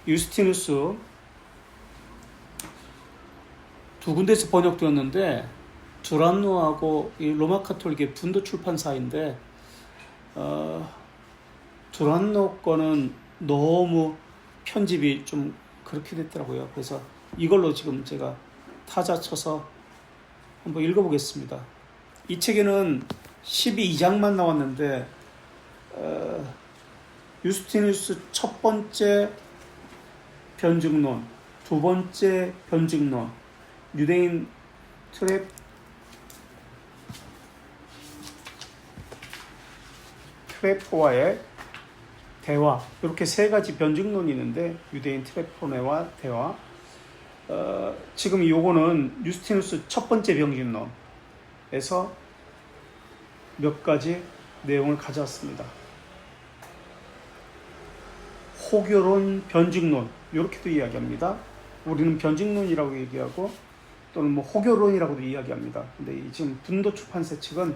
유스티누스 두 군데에서 번역되었는데 두란노하고 이 로마 카톨릭의 분도 출판사인데 두란노 거는 너무 편집이 좀 그렇게 됐더라고요. 그래서 이걸로 지금 제가 타자 쳐서 한번 읽어보겠습니다. 이 책에는 12장만 나왔는데 유스티누스 첫 번째 변증론, 두 번째 변증론, 유대인 트레포와의 대화, 이렇게 세 가지 변증론이 있는데 유대인 트레포네와 대화. 지금 요거는 유스티누스 첫 번째 변증론에서 몇 가지 내용을 가져왔습니다. 호교론, 변증론 이렇게도 이야기합니다. 우리는 변증론이라고 얘기하고 또는 뭐 호교론이라고도 이야기합니다. 근데 지금 분도 출판사 측은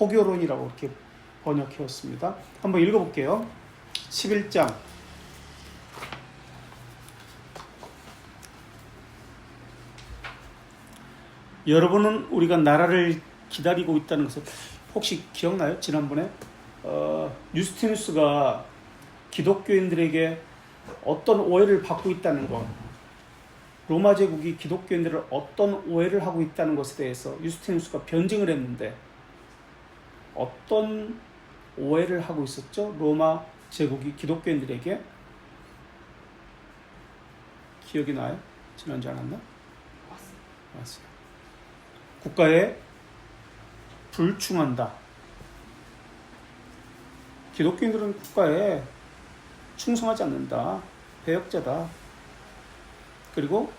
호교론이라고 이렇게 번역해왔습니다. 한번 읽어볼게요. 11장 여러분은 우리가 나라를 기다리고 있다는 것을 혹시 기억나요? 지난번에 유스티누스가 기독교인들에게 어떤 오해를 받고 있다는 것, 로마 제국이 기독교인들을 어떤 오해를 하고 있다는 것에 대해서 유스티누스가 변증을 했는데 어떤 오해를 하고 있었죠? 로마 제국이 기독교인들에게. 기억이 나요? 지난주에 안 왔나? 왔어요. 국가에 불충한다. 기독교인들은 국가에 충성하지 않는다. 배역자다. 그리고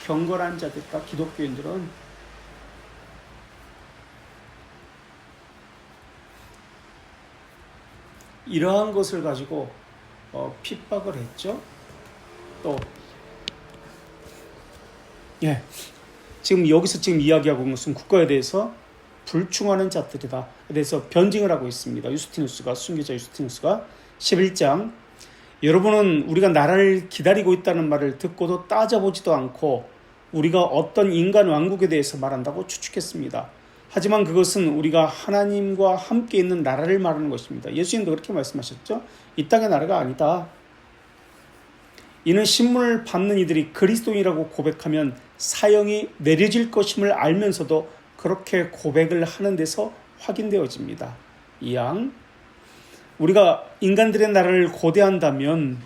불경건한 자들다. 기독교인들은 이러한 것을 가지고 핍박을 했죠. 또 지금 여기서 지금 이야기하고 있는 것은 국가에 대해서 불충하는 자들이다. 그래서 변증을 하고 있습니다. 유스티누스가, 순교자 유스티누스가 11장 여러분은 우리가 나라를 기다리고 있다는 말을 듣고도 따져보지도 않고 우리가 어떤 인간 왕국에 대해서 말한다고 추측했습니다. 하지만 그것은 우리가 하나님과 함께 있는 나라를 말하는 것입니다. 예수님도 그렇게 말씀하셨죠. 이 땅의 나라가 아니다. 이는 신문을 받는 이들이 그리스도인이라고 고백하면 사형이 내려질 것임을 알면서도 그렇게 고백을 하는 데서 확인되어집니다. 이양 우리가 인간들의 나라를 고대한다면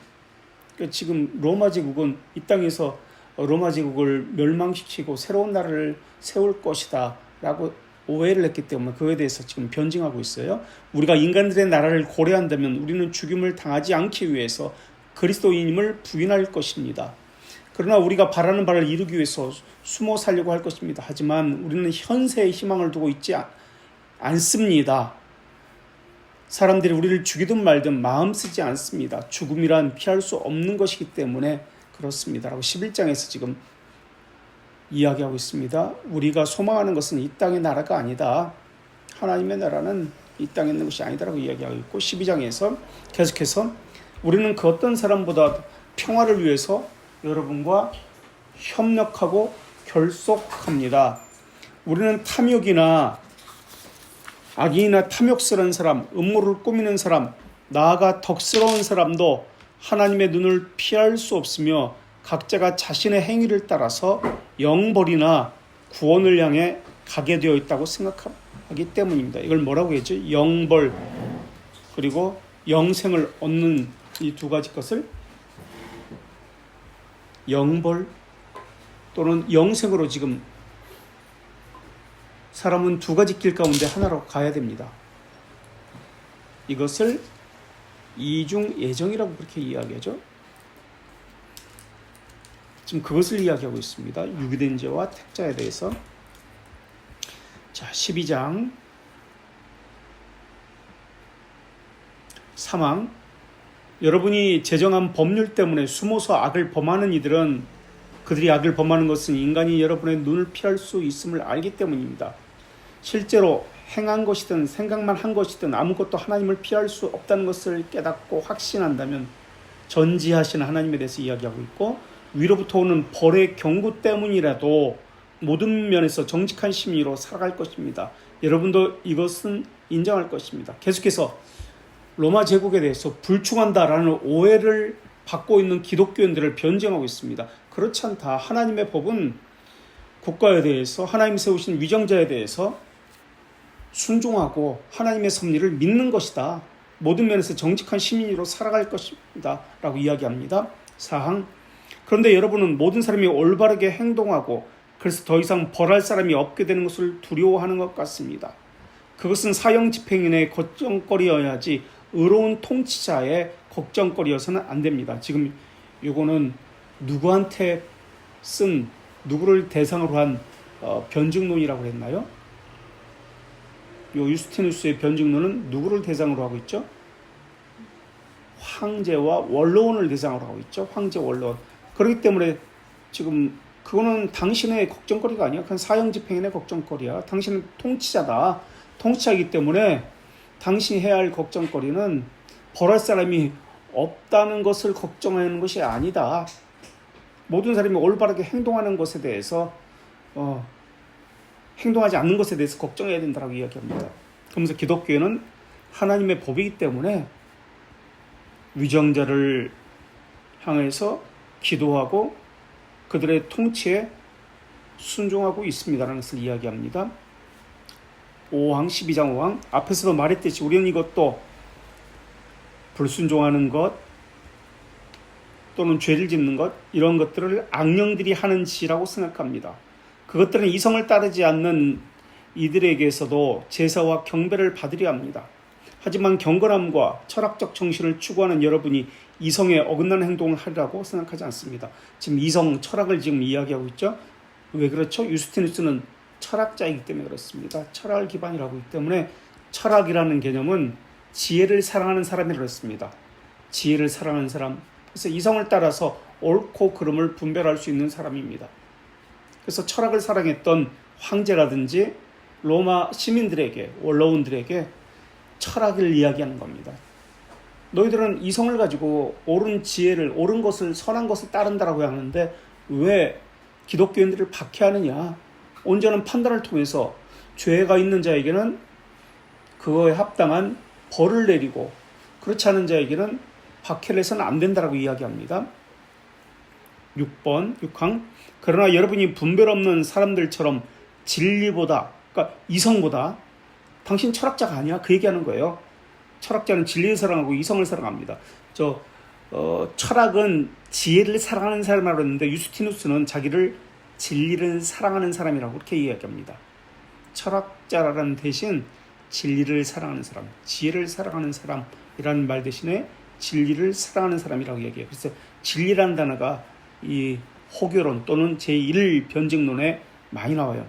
지금 로마 제국은 이 땅에서 로마 제국을 멸망시키고 새로운 나라를 세울 것이다 라고 오해를 했기 때문에 그에 대해서 지금 변증하고 있어요. 우리가 인간들의 나라를 고려한다면 우리는 죽임을 당하지 않기 위해서 그리스도인임을 부인할 것입니다. 그러나 우리가 바라는 바를 이루기 위해서 숨어 살려고 할 것입니다. 하지만 우리는 현세의 희망을 두고 있지 않습니다. 사람들이 우리를 죽이든 말든 마음 쓰지 않습니다. 죽음이란 피할 수 없는 것이기 때문에 그렇습니다. 라고 11장에서 지금 이야기하고 있습니다. 우리가 소망하는 것은 이 땅의 나라가 아니다. 하나님의 나라는 이 땅에 있는 것이 아니다라고 이야기하고 있고 12장에서 계속해서 우리는 그 어떤 사람보다 평화를 위해서 여러분과 협력하고 결속합니다. 우리는 탐욕이나 악인이나 탐욕스러운 사람, 음모를 꾸미는 사람, 나아가 덕스러운 사람도 하나님의 눈을 피할 수 없으며 각자가 자신의 행위를 따라서 영벌이나 구원을 향해 가게 되어 있다고 생각하기 때문입니다. 이걸 뭐라고 했죠? 영벌 그리고 영생을 얻는 이 두 가지 것을 영벌 또는 영생으로 지금 사람은 두 가지 길 가운데 하나로 가야 됩니다. 이것을 이중 예정이라고 그렇게 이야기하죠. 지금 그것을 이야기하고 있습니다. 유기된 자와 택자에 대해서. 자, 12장 사망. 여러분이 제정한 법률 때문에 숨어서 악을 범하는 이들은 그들이 악을 범하는 것은 인간이 여러분의 눈을 피할 수 있음을 알기 때문입니다. 실제로 행한 것이든 생각만 한 것이든 아무것도 하나님을 피할 수 없다는 것을 깨닫고 확신한다면 전지하시는 하나님에 대해서 이야기하고 있고, 위로부터 오는 벌의 경고 때문이라도 모든 면에서 정직한 심리로 살아갈 것입니다. 여러분도 이것은 인정할 것입니다. 계속해서 로마 제국에 대해서 불충한다라는 오해를 받고 있는 기독교인들을 변증하고 있습니다. 그렇지 않다. 하나님의 법은 국가에 대해서, 하나님 세우신 위정자에 대해서 순종하고 하나님의 섭리를 믿는 것이다. 모든 면에서 정직한 시민으로 살아갈 것입니다. 라고 이야기합니다. 사항. 그런데 여러분은 모든 사람이 올바르게 행동하고 그래서 더 이상 벌할 사람이 없게 되는 것을 두려워하는 것 같습니다. 그것은 사형 집행인의 걱정거리여야지 의로운 통치자의 걱정거리여서는 안 됩니다. 지금 이거는 누구한테 쓴, 누구를 대상으로 한 변증론이라고 했나요? 요 유스티누스의 변증론은 누구를 대상으로 하고 있죠? 황제와 원로원을 대상으로 하고 있죠. 황제, 원로원. 그렇기 때문에 지금 그거는 당신의 걱정거리가 아니야. 그건 사형집행인의 걱정거리야. 당신은 통치자다. 통치자이기 때문에 당신이 해야 할 걱정거리는 벌할 사람이 없다는 것을 걱정하는 것이 아니다. 모든 사람이 올바르게 행동하는 것에 대해서 행동하지 않는 것에 대해서 걱정해야 된다고 이야기합니다. 그러면서 기독교는 하나님의 법이기 때문에 위정자를 향해서 기도하고 그들의 통치에 순종하고 있습니다라는 것을 이야기합니다. 5항 12장 5항 앞에서도 말했듯이 우리는 이것도 불순종하는 것 또는 죄를 짓는 것 이런 것들을 악령들이 하는 짓이라고 생각합니다. 그것들은 이성을 따르지 않는 이들에게서도 제사와 경배를 받으려 합니다. 하지만 경건함과 철학적 정신을 추구하는 여러분이 이성에 어긋나는 행동을 하리라고 생각하지 않습니다. 지금 이성, 철학을 지금 이야기하고 있죠. 왜 그렇죠? 유스티누스는 철학자이기 때문에 그렇습니다. 철학을 기반이라고 하기 때문에 철학이라는 개념은 지혜를 사랑하는 사람이라고 했습니다. 지혜를 사랑하는 사람. 그래서 이성을 따라서 옳고 그름을 분별할 수 있는 사람입니다. 그래서 철학을 사랑했던 황제라든지 로마 시민들에게, 원로원들에게 철학을 이야기하는 겁니다. 너희들은 이성을 가지고 옳은 지혜를, 옳은 것을, 선한 것을 따른다라고 하는데 왜 기독교인들을 박해하느냐? 온전한 판단을 통해서 죄가 있는 자에게는 그거에 합당한 벌을 내리고 그렇지 않은 자에게는 박해를 해서는 안 된다라고 이야기합니다. 6번, 6항. 그러나 여러분이 분별 없는 사람들처럼 진리보다, 그러니까 이성보다, 당신 철학자가 아니야. 그 얘기하는 거예요. 철학자는 진리를 사랑하고 이성을 사랑합니다. 철학은 지혜를 사랑하는 사람이라고 했는데 유스티누스는 자기를 진리를 사랑하는 사람이라고 그렇게 이야기합니다. 철학자라는 대신 진리를 사랑하는 사람, 지혜를 사랑하는 사람이라는 말 대신에 진리를 사랑하는 사람이라고 얘기해요. 그래서 진리라는 단어가 이 호교론 또는 제1변증론에 많이 나와요.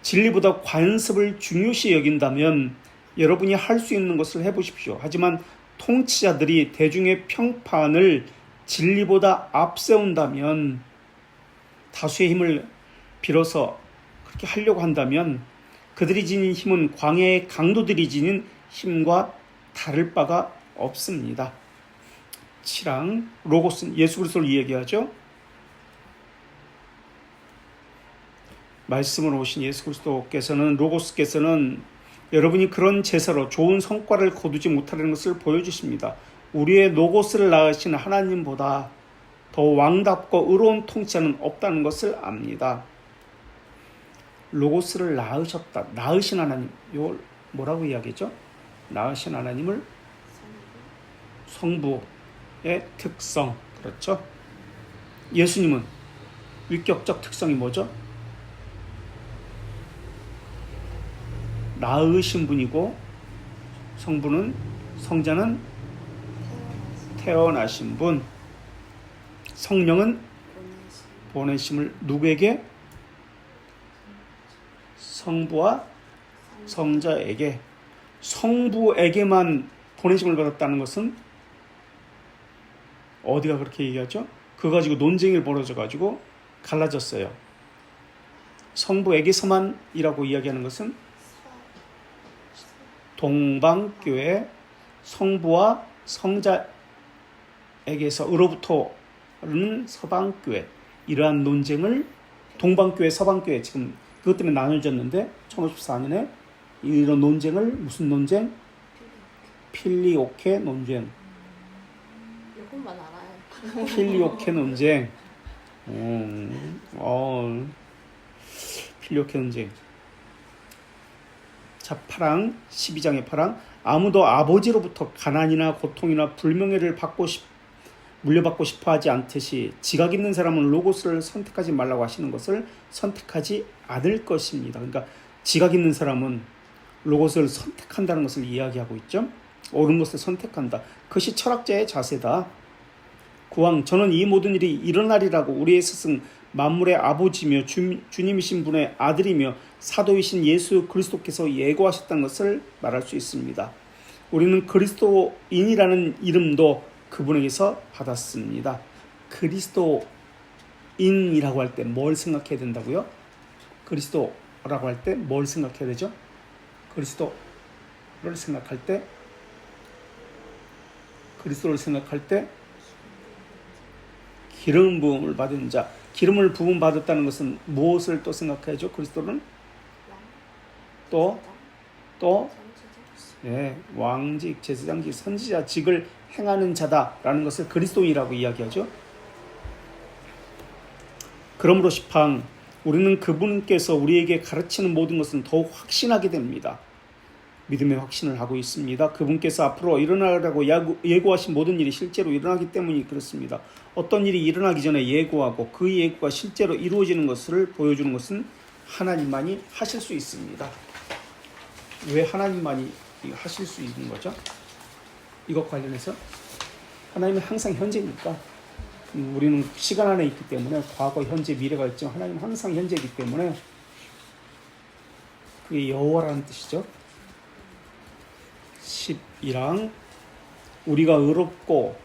진리보다 관습을 중요시 여긴다면 여러분이 할 수 있는 것을 해보십시오. 하지만 통치자들이 대중의 평판을 진리보다 앞세운다면, 다수의 힘을 빌어서 그렇게 하려고 한다면 그들이 지닌 힘은 광야의 강도들이 지닌 힘과 다를 바가 없습니다. 7항 로고스, 예수 그리스도를 이야기하죠. 말씀으로 오신 예수 그리스도께서는, 로고스께서는 여러분이 그런 제사로 좋은 성과를 거두지 못하는 것을 보여주십니다. 우리의 로고스를 낳으신 하나님보다 더 왕답고 의로운 통치자는 없다는 것을 압니다. 로고스를 낳으셨다. 낳으신 하나님, 이걸 뭐라고 이야기했죠? 낳으신 하나님을 성부의 특성, 그렇죠? 예수님은 위격적 특성이 뭐죠? 낳으신 분이고 성자는 태어나신 분, 성령은 보내심을 누구에게? 성부와 성자에게. 성부에게만 보내심을 받았다는 것은 어디가 그렇게 얘기하죠? 그거 가지고 논쟁이 벌어져가지고 갈라졌어요. 성부에게서만이라고 이야기하는 것은 동방교회 성부와 성자 으로부터는 서방교회, 이러한 논쟁을 동방교회, 서방교회, 지금 그것 때문에 나눠졌는데 1514년에 이런 논쟁을, 무슨 논쟁? 필리오케 논쟁. 이것만 알아요. 필리오케 논쟁. 필리오케 논쟁. 자, 8항, 12장의 8항. 아무도 아버지로부터 가난이나 고통이나 불명예를 물려받고 싶어 하지 않듯이 지각 있는 사람은 로고스를 선택하지 말라고 하시는 것을 선택하지 않을 것입니다. 그러니까 지각 있는 사람은 로고스를 선택한다는 것을 이야기하고 있죠. 옳은 것을 선택한다. 그것이 철학자의 자세다. 9항, 저는 이 모든 일이 일어나리라고 우리의 스승 만물의 아버지며 주님이신 분의 아들이며 사도이신 예수 그리스도께서 예고하셨다는 것을 말할 수 있습니다. 우리는 그리스도인이라는 이름도 그분에게서 받았습니다. 그리스도인이라고 할 때 뭘 생각해야 된다고요? 그리스도라고 할 때 뭘 생각해야 되죠? 그리스도를 생각할 때 기름 부음을 받은 자. 기름을 부음 받았다는 것은 무엇을 또 생각해야죠? 그리스도는 또 왕직, 제사장직, 선지자직을 행하는 자다라는 것을 그리스도인이라고 이야기하죠. 그러므로 10항, 우리는 그분께서 우리에게 가르치는 모든 것은 더욱 확신하게 됩니다. 믿음의 확신을 하고 있습니다. 그분께서 앞으로 일어나라고 예고하신 모든 일이 실제로 일어나기 때문이 그렇습니다. 어떤 일이 일어나기 전에 예고하고 그 예고가 실제로 이루어지는 것을 보여주는 것은 하나님만이 하실 수 있습니다. 왜 하나님만이 하실 수 있는 거죠? 이것 관련해서 하나님은 항상 현재니까, 우리는 시간 안에 있기 때문에 과거, 현재, 미래가 있지만 하나님은 항상 현재이기 때문에 그게 여호와라는 뜻이죠. 11항, 우리가 의롭고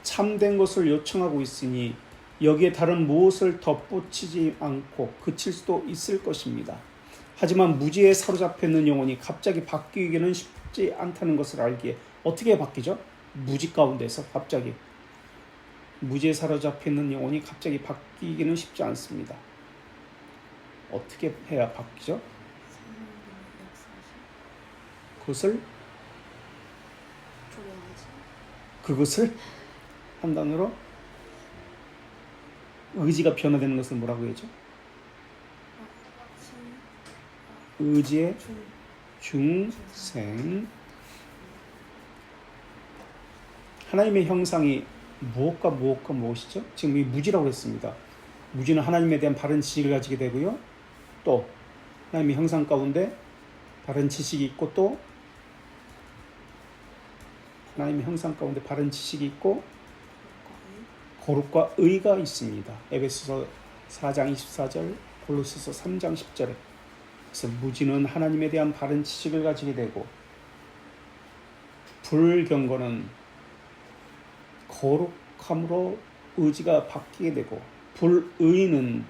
참된 것을 요청하고 있으니 여기에 다른 무엇을 덧붙이지 않고 그칠 수도 있을 것입니다. 하지만 무지에 사로잡혀 있는 영혼이 갑자기 바뀌기는 쉽지 않다는 것을 알기에, 어떻게 바뀌죠? 무지 가운데서 갑자기 무지에 사로잡혀 있는 영혼이 갑자기 바뀌기는 쉽지 않습니다. 어떻게 해야 바뀌죠? 그것을 한 단어로 의지가 변화되는 것을 뭐라고 해야죠? 의지의 중생. 하나님의 형상이 무엇과 무엇이죠? 지금 이 무지라고 했습니다. 무지는 하나님에 대한 바른 지식을 가지게 되고요. 또 하나님의 형상 가운데 바른 지식이 있고, 또 하나님의 형상 가운데 바른 지식이 있고 거룩과 의가 있습니다. 에베소서 4장 24절, 골로새서 3장 10절에. 그래서 무지는 하나님에 대한 바른 지식을 가지게 되고, 불경건은 거룩함으로 의지가 바뀌게 되고, 불의는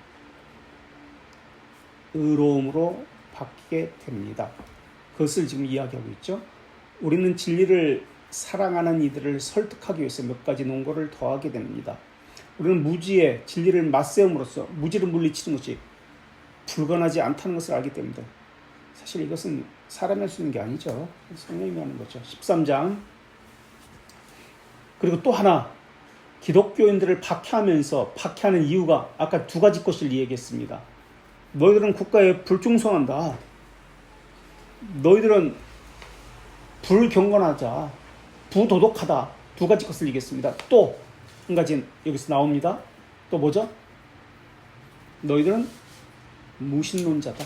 의로움으로 바뀌게 됩니다. 그것을 지금 이야기하고 있죠. 우리는 진리를 사랑하는 이들을 설득하기 위해서 몇 가지 논거를 더하게 됩니다. 우리는 무지에 진리를 맞세움으로써 무지를 물리치는 것이 불가능하지 않다는 것을 알기 때문에, 사실 이것은 사람이 할 수 있는 게 아니죠. 성령님이 하는 거죠. 13장. 그리고 또 하나, 기독교인들을 박해하는 이유가 아까 두 가지 것을 얘기했습니다. 너희들은 국가에 불충성한다. 너희들은 불경건하자. 부도덕하다. 두 가지 것을 얘기했습니다. 또 한 가지는 여기서 나옵니다. 또 뭐죠? 너희들은 무신론자다라고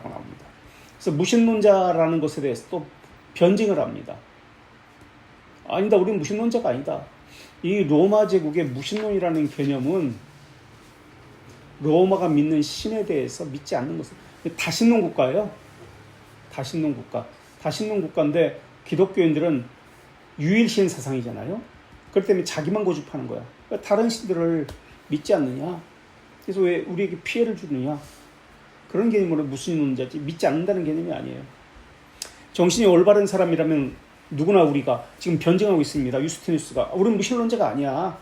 나옵니다. 그래서 무신론자라는 것에 대해서 또 변증을 합니다. 아니다, 우리는 무신론자가 아니다. 이 로마 제국의 무신론이라는 개념은 로마가 믿는 신에 대해서 믿지 않는 것은 다신론 국가예요. 다신론 국가인데 기독교인들은 유일신 사상이잖아요. 그렇기 때문에 자기만 고집하는 거야. 다른 신들을 믿지 않느냐? 그래서 왜 우리에게 피해를 주느냐? 그런 개념으로 무신론자지 믿지 않는다는 개념이 아니에요. 정신이 올바른 사람이라면 누구나 우리가 지금 변증하고 있습니다. 유스티누스가. 우리는 무신론자가 아니야.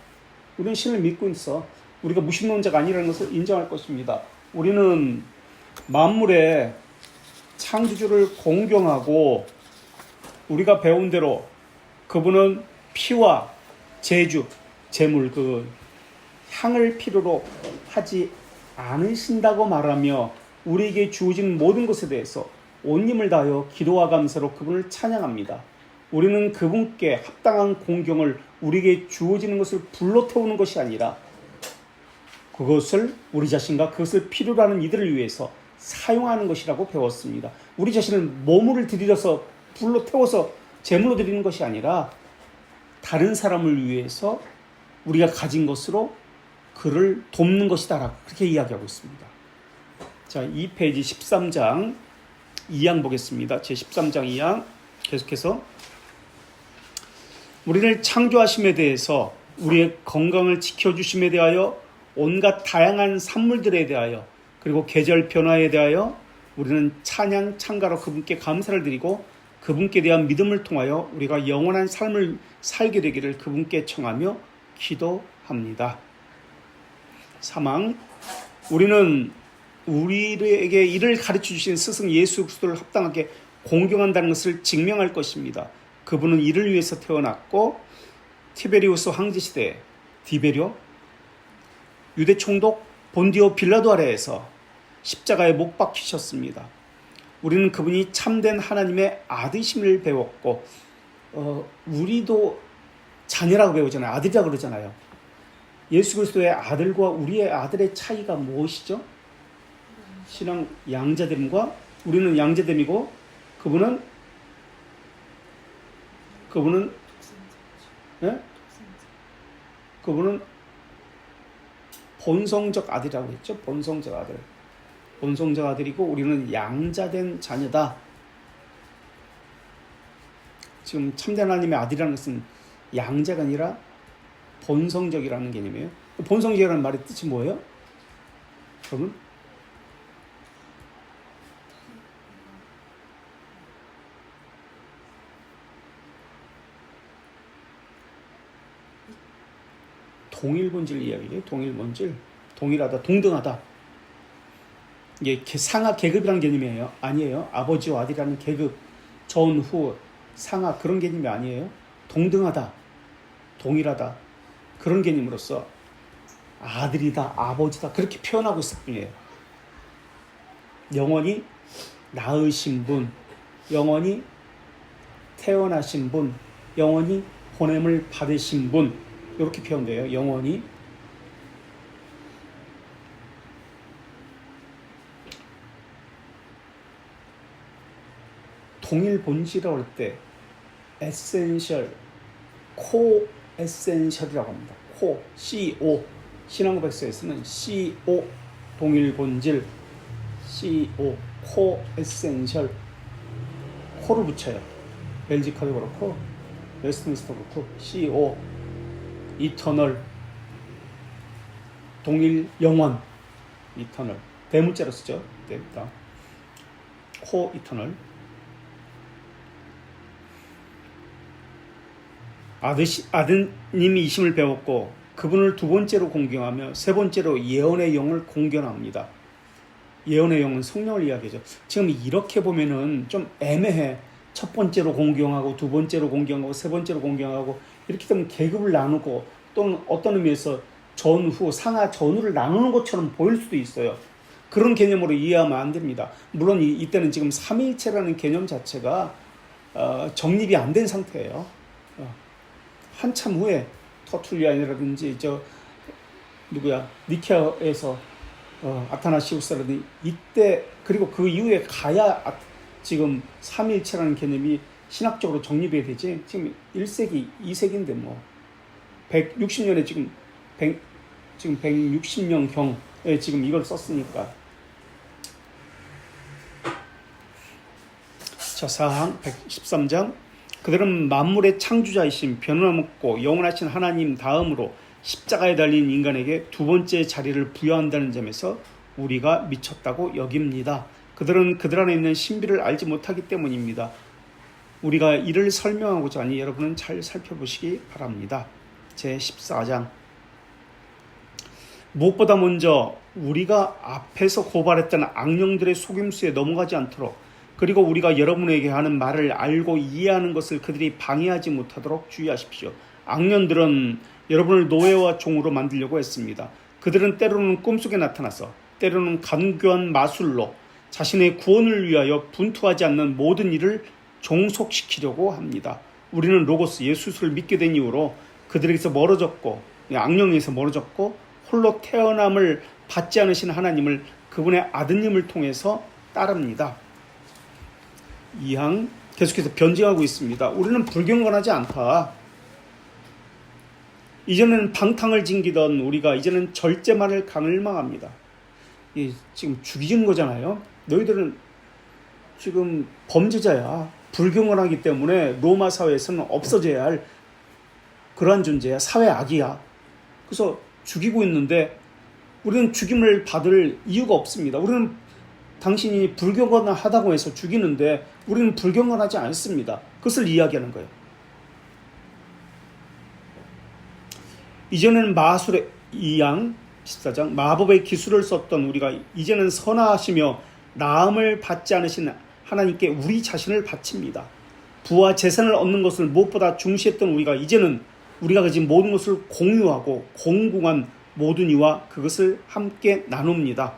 우리는 신을 믿고 있어. 우리가 무신론자가 아니라는 것을 인정할 것입니다. 우리는 만물의 창조주를 공경하고 우리가 배운 대로 그분은 피와 제주, 제물, 그 향을 필요로 하지 않으신다고 말하며 우리에게 주어진 모든 것에 대해서 온 힘을 다하여 기도와 감사로 그분을 찬양합니다. 우리는 그분께 합당한 공경을 우리에게 주어지는 것을 불러 태우는 것이 아니라 그것을 우리 자신과 그것을 필요로 하는 이들을 위해서 사용하는 것이라고 배웠습니다. 우리 자신을 몸을 들여서 불러 태워서 제물로 드리는 것이 아니라 다른 사람을 위해서 우리가 가진 것으로 그를 돕는 것이다라고 그렇게 이야기하고 있습니다. 자, 2페이지 13장 2항 보겠습니다. 제 13장 2항 계속해서 우리를 창조하심에 대해서 우리의 건강을 지켜주심에 대하여 온갖 다양한 산물들에 대하여 그리고 계절 변화에 대하여 우리는 찬양 찬가로 그분께 감사를 드리고 그분께 대한 믿음을 통하여 우리가 영원한 삶을 살게 되기를 그분께 청하며 기도합니다. 3항 우리는 우리에게 이를 가르쳐 주신 스승 예수 그리스도를 합당하게 공경한다는 것을 증명할 것입니다. 그분은 이를 위해서 태어났고 티베리우스 황제 시대에 디베리오 유대 총독 본디오 빌라도 아래에서 십자가에 못 박히셨습니다. 우리는 그분이 참된 하나님의 아들심을 배웠고 우리도 자녀라고 배우잖아요. 아들이라고 그러잖아요. 예수 그리스도의 아들과 우리의 아들의 차이가 무엇이죠? 신앙 양자됨과 우리는 양자됨이고 그분은 네? 그분은 본성적 아들이라고 했죠. 본성적 아들. 본성적 아들이고 우리는 양자된 자녀다. 지금 참된 하나님의 아들이라는 것은 양자가 아니라 본성적이라는 개념이에요. 본성적이라는 말의 뜻이 뭐예요? 여러분? 동일본질 이야기예요. 동일본질. 동일하다, 동등하다. 이게 상하 계급이라는 개념이에요. 아니에요. 아버지와 아들이라는 계급, 전후, 상하 그런 개념이 아니에요. 동등하다, 동일하다 그런 개념으로서 아들이다, 아버지다 그렇게 표현하고 있을 뿐이에요. 영원히 낳으신 분, 영원히 태어나신 분, 영원히 보냄을 받으신 분 이렇게 표현돼요. 영원히. 동일 본질이라고 할 때 에센셜, 코 에센셜이라고 합니다. 코, CO. 신앙고 백서에서는 CO, 동일 본질, CO, 코 에센셜. 코를 붙여요. 벨지카도 그렇고 웨스트민스터도 그렇고 CO, 이터널, 동일 영원, 이터널. 대문자로 쓰죠. 됩니다. 코 이터널. 아드님이심을 배웠고 그분을 두 번째로 공경하며 세 번째로 예언의 영을 공경합니다. 예언의 영은 성령을 이야기하죠. 지금 이렇게 보면은 좀 애매해. 첫 번째로 공경하고 두 번째로 공경하고 세 번째로 공경하고 이렇게 되면 계급을 나누고 또는 어떤 의미에서 전후, 상하, 전후를 나누는 것처럼 보일 수도 있어요. 그런 개념으로 이해하면 안 됩니다. 물론 이때는 지금 삼위일체라는 개념 자체가 정립이 안 된 상태예요. 한참 후에 터툴리안이라든지 니케아에서 아타나시우스라든지 이때 그리고 그 이후에 가야 지금 삼위일체라는 개념이 신학적으로 정립이 되지. 지금 1세기, 2세기인데 뭐 160년에 지금 160년경에 지금 이걸 썼으니까. 자, 사항 113장. 그들은 만물의 창조자이신 변함없고 영원하신 하나님 다음으로 십자가에 달린 인간에게 두 번째 자리를 부여한다는 점에서 우리가 미쳤다고 여깁니다. 그들은 그들 안에 있는 신비를 알지 못하기 때문입니다. 우리가 이를 설명하고자 하니 여러분은 잘 살펴보시기 바랍니다. 제14장. 무엇보다 먼저 우리가 앞에서 고발했던 악령들의 속임수에 넘어가지 않도록, 그리고 우리가 여러분에게 하는 말을 알고 이해하는 것을 그들이 방해하지 못하도록 주의하십시오. 악령들은 여러분을 노예와 종으로 만들려고 했습니다. 그들은 때로는 꿈속에 나타나서, 때로는 간교한 마술로 자신의 구원을 위하여 분투하지 않는 모든 일을 종속시키려고 합니다. 우리는 로고스 예수를 믿게 된 이후로 그들에게서 멀어졌고, 악령에서 멀어졌고, 홀로 태어남을 받지 않으신 하나님을, 그분의 아드님을 통해서 따릅니다. 2항 계속해서 변증하고 있습니다. 우리는 불경건하지 않다. 이전에는 방탕을 즐기던 우리가 이제는 절제만을 강을망합니다. 지금 죽이는 거잖아요. 너희들은 지금 범죄자야. 불경건하기 때문에 로마 사회에서는 없어져야 할 그러한 존재야. 사회 악이야. 그래서 죽이고 있는데 우리는 죽임을 받을 이유가 없습니다. 우리는 당신이 불경건하다고 해서 죽이는데 우리는 불경건하지 않습니다. 그것을 이야기하는 거예요. 이전에는 마술의 2양 14장 마법의 기술을 썼던 우리가 이제는 선하시며 나음을 받지 않으신 하나님께 우리 자신을 바칩니다. 부와 재산을 얻는 것을 무엇보다 중시했던 우리가 이제는 우리가 가진 모든 것을 공유하고 공공한 모든 이와 그것을 함께 나눕니다.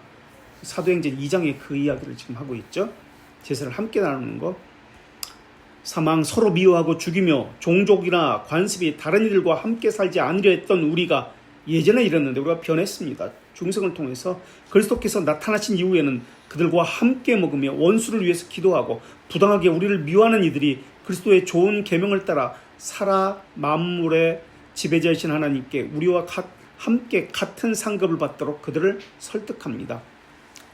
사도행전 2장에 그 이야기를 지금 하고 있죠. 제사를 함께 나누는 것. 사망 서로 미워하고 죽이며 종족이나 관습이 다른 이들과 함께 살지 않으려 했던 우리가 예전에 이랬는데 우리가 변했습니다. 중생을 통해서 그리스도께서 나타나신 이후에는 그들과 함께 먹으며 원수를 위해서 기도하고 부당하게 우리를 미워하는 이들이 그리스도의 좋은 계명을 따라 살아 만물의 지배자이신 하나님께 우리와 함께 같은 상급을 받도록 그들을 설득합니다.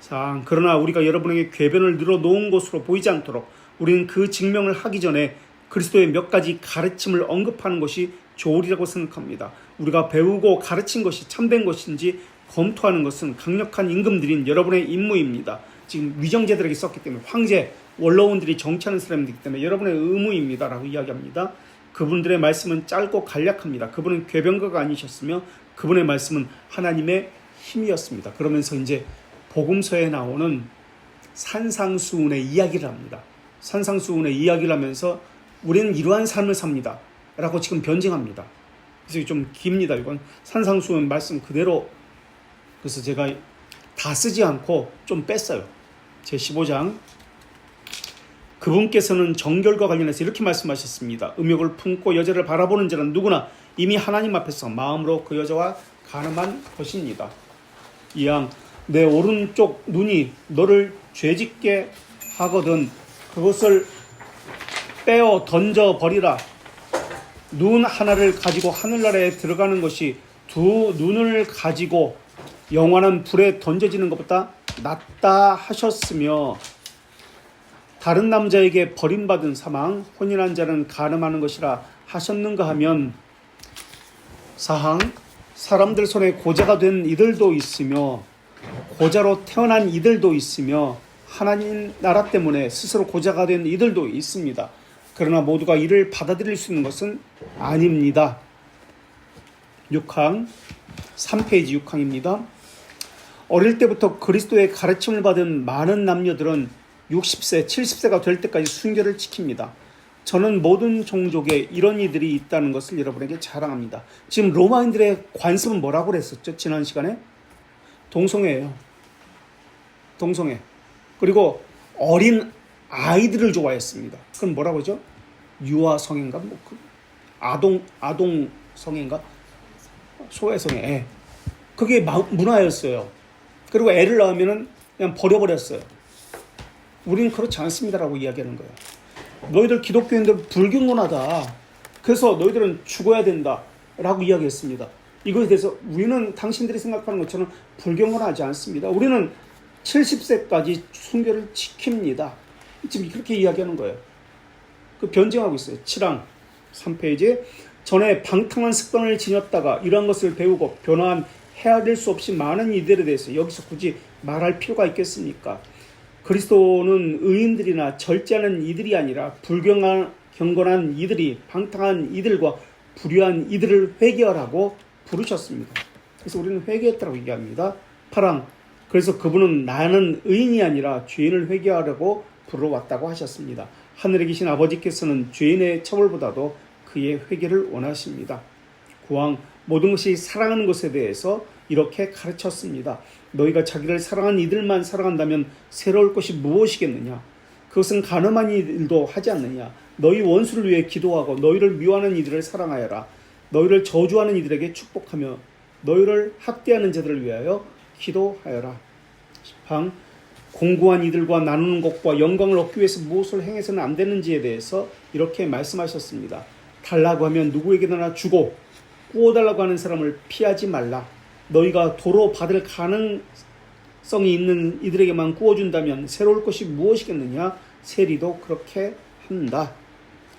자, 그러나 우리가 여러분에게 궤변을 늘어놓은 것으로 보이지 않도록 우리는 그 증명을 하기 전에 그리스도의 몇 가지 가르침을 언급하는 것이 좋으리라고 생각합니다. 우리가 배우고 가르친 것이 참된 것인지 검토하는 것은 강력한 임금들인 여러분의 임무입니다. 지금 위정제들에게 썼기 때문에 황제, 원로원들이 정치하는 사람들이기 때문에 여러분의 의무입니다 라고 이야기합니다. 그분들의 말씀은 짧고 간략합니다. 그분은 궤변가가 아니셨으며 그분의 말씀은 하나님의 힘이었습니다. 그러면서 이제 복음서에 나오는 산상수훈의 이야기를 합니다. 산상수훈의 이야기를 하면서 우리는 이러한 삶을 삽니다 라고 지금 변증합니다. 그래서 좀 깁니다. 이건 산상수훈 말씀 그대로, 그래서 제가 다 쓰지 않고 좀 뺐어요. 제15장. 그분께서는 정결과 관련해서 이렇게 말씀하셨습니다. 음욕을 품고 여자를 바라보는 자는 누구나 이미 하나님 앞에서 마음으로 그 여자와 간음한 것입니다. 이왕 내 오른쪽 눈이 너를 죄짓게 하거든 그것을 빼어 던져버리라. 눈 하나를 가지고 하늘나라에 들어가는 것이 두 눈을 가지고 영원한 불에 던져지는 것보다 낫다 하셨으며 다른 남자에게 버림받은 사망 혼인한 자는 간음하는 것이라 하셨는가 하면 사항 사람들 손에 고자가 된 이들도 있으며 고자로 태어난 이들도 있으며 하나님 나라 때문에 스스로 고자가 된 이들도 있습니다. 그러나 모두가 이를 받아들일 수 있는 것은 아닙니다. 6항 3페이지 6항입니다. 어릴 때부터 그리스도의 가르침을 받은 많은 남녀들은 60세, 70세가 될 때까지 순결을 지킵니다. 저는 모든 종족에 이런 이들이 있다는 것을 여러분에게 자랑합니다. 지금 로마인들의 관습은 뭐라고 그랬었죠? 지난 시간에? 동성애예요. 동성애. 그리고 어린 아이들을 좋아했습니다. 그건 뭐라고 하죠? 유아성애인가? 뭐 아동성애인가? 소외성애. 예. 그게 문화였어요. 그리고 애를 낳으면 그냥 버려버렸어요. 우리는 그렇지 않습니다라고 이야기하는 거예요. 너희들 기독교인들 불경건하다. 그래서 너희들은 죽어야 된다라고 이야기했습니다. 이것에 대해서 우리는 당신들이 생각하는 것처럼 불경건하지 않습니다. 우리는 70세까지 순결을 지킵니다. 지금 그렇게 이야기하는 거예요. 그 변증하고 있어요. 7항 3페이지. 전에 방탕한 습관을 지녔다가 이러한 것을 배우고 변화한 헤아릴 수 없이 많은 이들에 대해서 여기서 굳이 말할 필요가 있겠습니까? 그리스도는 의인들이나 절제하는 이들이 아니라 경건한 이들이 방탕한 이들과 불의한 이들을 회개하라고 부르셨습니다. 그래서 우리는 회개했다고 얘기합니다. 8항 그래서 그분은 나는 의인이 아니라 죄인을 회개하려고 불러왔다고 하셨습니다. 하늘에 계신 아버지께서는 죄인의 처벌보다도 그의 회개를 원하십니다. 9항 모든 것이 사랑하는 것에 대해서 이렇게 가르쳤습니다. 너희가 자기를 사랑하는 이들만 사랑한다면 새로울 것이 무엇이겠느냐? 그것은 간음한 이들도 하지 않느냐? 너희 원수를 위해 기도하고 너희를 미워하는 이들을 사랑하여라. 너희를 저주하는 이들에게 축복하며 너희를 학대하는 자들을 위하여 기도하여라. 10항 공고한 이들과 나누는 것과 영광을 얻기 위해서 무엇을 행해서는 안 되는지에 대해서 이렇게 말씀하셨습니다. 달라고 하면 누구에게나 주고 꾸어달라고 하는 사람을 피하지 말라. 너희가 도로 받을 가능성이 있는 이들에게만 꾸어준다면 새로울 것이 무엇이겠느냐? 세리도 그렇게 한다.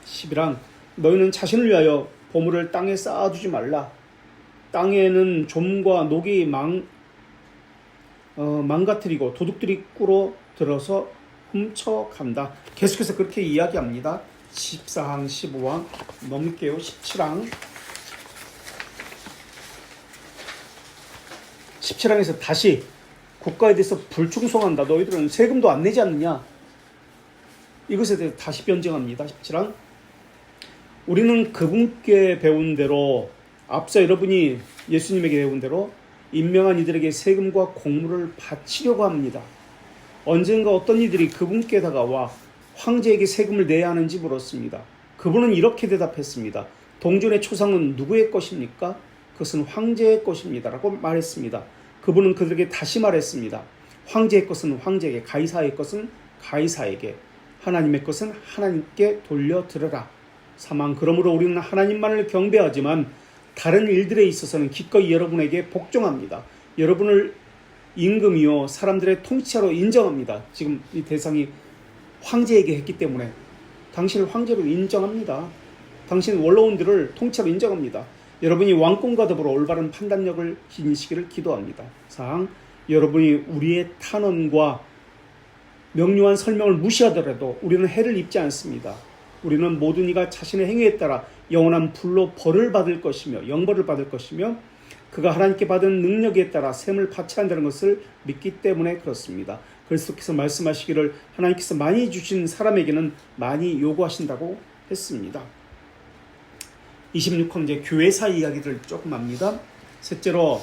11항 너희는 자신을 위하여 보물을 땅에 쌓아두지 말라. 땅에는 좀과 녹이 망가뜨리고 도둑들이 꿇어 들어서 훔쳐간다. 계속해서 그렇게 이야기합니다. 14항 15항 넘을게요. 17항 17항에서 다시 국가에 대해서 불충성한다. 너희들은 세금도 안 내지 않느냐. 이것에 대해서 다시 변증합니다. 17항 우리는 그분께 배운 대로 앞서 여러분이 예수님에게 배운 대로 임명한 이들에게 세금과 공물을 바치려고 합니다. 언젠가 어떤 이들이 그분께 다가와 황제에게 세금을 내야 하는지 물었습니다. 그분은 이렇게 대답했습니다. 동전의 초상은 누구의 것입니까? 그것은 황제의 것입니다. 라고 말했습니다. 그분은 그들에게 다시 말했습니다. 황제의 것은 황제에게, 가이사의 것은 가이사에게, 하나님의 것은 하나님께 돌려드려라. 3항 그러므로 우리는 하나님만을 경배하지만 다른 일들에 있어서는 기꺼이 여러분에게 복종합니다. 여러분을 임금이요 사람들의 통치자로 인정합니다. 지금 이 대상이 황제에게 했기 때문에 당신을 황제로 인정합니다. 당신 원로원들을 통치자로 인정합니다. 여러분이 왕권과 더불어 올바른 판단력을 지니시기를 기도합니다. 4항 여러분이 우리의 탄원과 명료한 설명을 무시하더라도 우리는 해를 입지 않습니다. 우리는 모든 이가 자신의 행위에 따라 영원한 불로 벌을 받을 것이며 영벌을 받을 것이며 그가 하나님께 받은 능력에 따라 셈을 바쳐한다는 것을 믿기 때문에 그렇습니다. 그리스도께서 말씀하시기를 하나님께서 많이 주신 사람에게는 많이 요구하신다고 했습니다. 26항 이제 교회사 이야기를 조금 합니다. 셋째로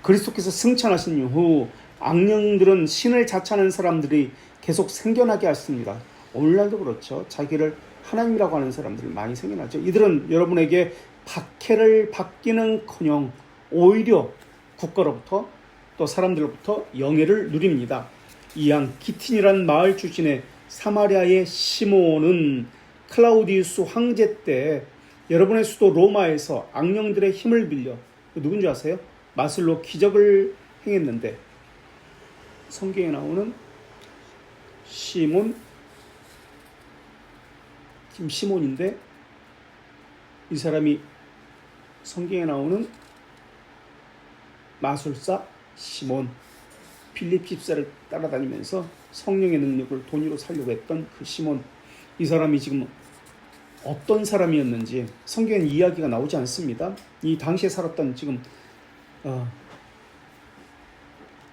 그리스도께서 승천하신 후 악령들은 신을 자처하는 사람들이 계속 생겨나게 하십니다. 오늘날도 그렇죠. 자기를 하나님이라고 하는 사람들 많이 생겨나죠. 이들은 여러분에게 박해를 받기는커녕 오히려 국가로부터 또 사람들로부터 영예를 누립니다. 이항 기틴이라는 마을 출신의 사마리아의 시몬은 클라우디우스 황제 때 여러분의 수도 로마에서 악령들의 힘을 빌려 누군지 아세요? 마술로 기적을 행했는데 성경에 나오는 시몬인데 이 사람이 성경에 나오는 마술사 시몬 필립 집사를 따라다니면서 성령의 능력을 돈으로 살려고 했던 그 시몬 이 사람이 지금 어떤 사람이었는지 성경에 이야기가 나오지 않습니다. 이 당시에 살았던 지금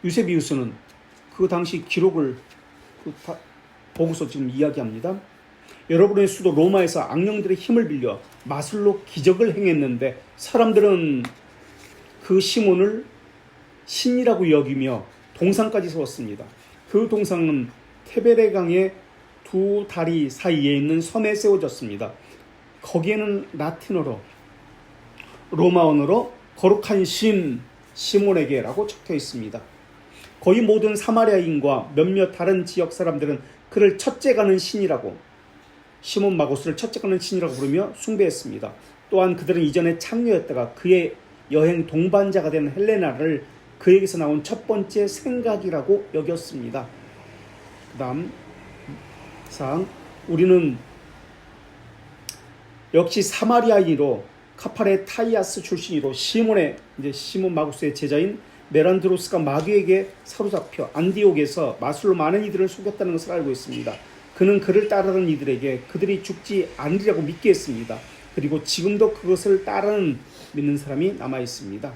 유세비우스는 그 당시 기록을 보고서 지금 이야기합니다. 여러분의 수도 로마에서 악령들의 힘을 빌려 마술로 기적을 행했는데 사람들은 그 시몬을 신이라고 여기며 동상까지 세웠습니다. 그 동상은 테베레강의 두 다리 사이에 있는 섬에 세워졌습니다. 거기에는 라틴어로 로마어로 거룩한 신 시몬에게라고 적혀 있습니다. 거의 모든 사마리아인과 몇몇 다른 지역 사람들은 그를 첫째가는 신이라고 시몬 마고스를 첫째가는 신이라고 부르며 숭배했습니다. 또한 그들은 이전에 창녀였다가 그의 여행 동반자가 된 헬레나를 그에게서 나온 첫 번째 생각이라고 여겼습니다. 그 다음 사항 우리는 역시 사마리아인으로 카파레 타이아스 출신으로 시몬 마구스의 제자인 메란드로스가 마귀에게 사로잡혀 안디옥에서 마술로 많은 이들을 속였다는 것을 알고 있습니다. 그는 그를 따르는 이들에게 그들이 죽지 않으리라고 믿게 했습니다. 그리고 지금도 그것을 따르는 믿는 사람이 남아 있습니다.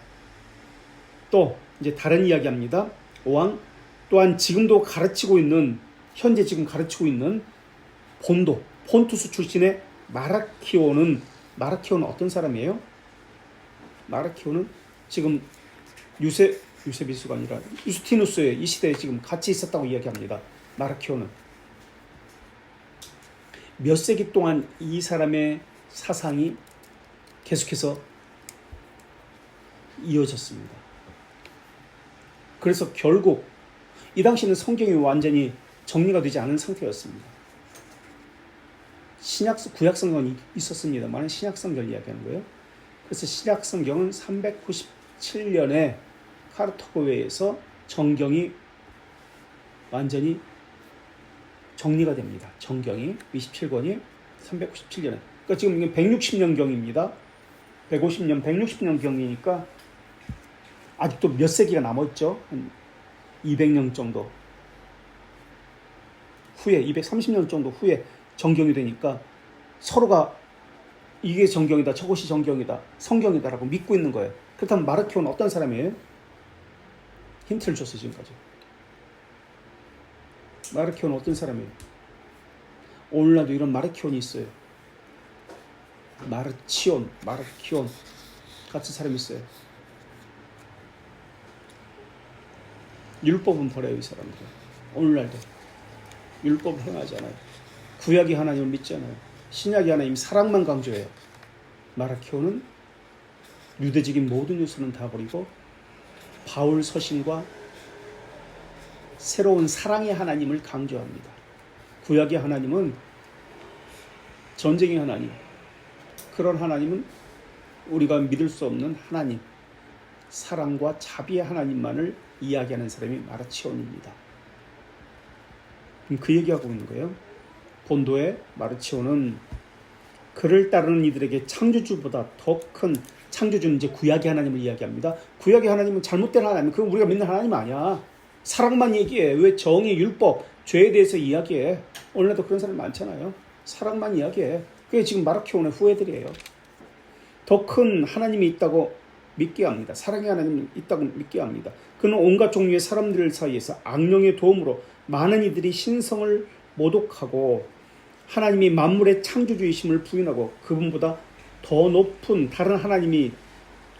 또 이제 다른 이야기합니다. 5왕 또한 지금도 가르치고 있는 현재 지금 가르치고 있는 폰투스 출신의 마라키오는 어떤 사람이에요? 마라키오는 지금 유세비스가 아니라 유스티누스의 이 시대에 지금 같이 있었다고 이야기합니다. 마라키오는 몇 세기 동안 이 사람의 사상이 계속해서 이어졌습니다. 그래서 결국 이 당시에는 성경이 완전히 정리가 되지 않은 상태였습니다. 구약성경은 있었습니다만 신약성경을 이야기하는 거예요. 그래서 신약성경은 397년에 카르타고에서 정경이 완전히 정리가 됩니다. 정경이 27권이 397년에. 그러니까 지금 이게 160년 경입니다. 150년, 160년 경이니까 아직도 몇 세기가 남았죠. 한 200년 정도 후에, 230년 정도 후에 정경이 되니까 서로가 이게 정경이다, 저것이 정경이다, 성경이다라고 믿고 있는 거예요. 그렇다면 마라키오는 어떤 사람이에요? 힌트를 줬어요, 지금까지. 마르키온 어떤 사람이에요? 오늘날도 이런 마르키온이 있어요. 마르키온 같은 사람이 있어요. 율법은 버려요, 이 사람들. 오늘날도 율법을 행하지 않아요. 구약이 하나님을 믿지 않아요. 신약이 하나님 사랑만 강조해요. 마라키오는 유대적인 모든 요소는 다 버리고 바울 서신과 새로운 사랑의 하나님을 강조합니다. 구약의 하나님은 전쟁의 하나님, 그런 하나님은 우리가 믿을 수 없는 하나님, 사랑과 자비의 하나님만을 이야기하는 사람이 마르치온입니다. 그 얘기하고 있는 거예요. 본도의 마르치온은 그를 따르는 이들에게 창조주보다 더 큰, 창조주는 이제 구약의 하나님을 이야기합니다. 구약의 하나님은 잘못된 하나님, 그건 우리가 믿는 하나님 아니야. 사랑만 얘기해. 왜 정의, 율법, 죄에 대해서 이야기해? 오늘날도 그런 사람이 많잖아요. 사랑만 이야기해. 그게 지금 마라키온의 후예들이에요. 더 큰 하나님이 있다고 믿게 합니다. 사랑의 하나님이 있다고 믿게 합니다. 그는 온갖 종류의 사람들 사이에서 악령의 도움으로 많은 이들이 신성을 모독하고 하나님이 만물의 창조주이심을 부인하고 그분보다 더 높은 다른 하나님이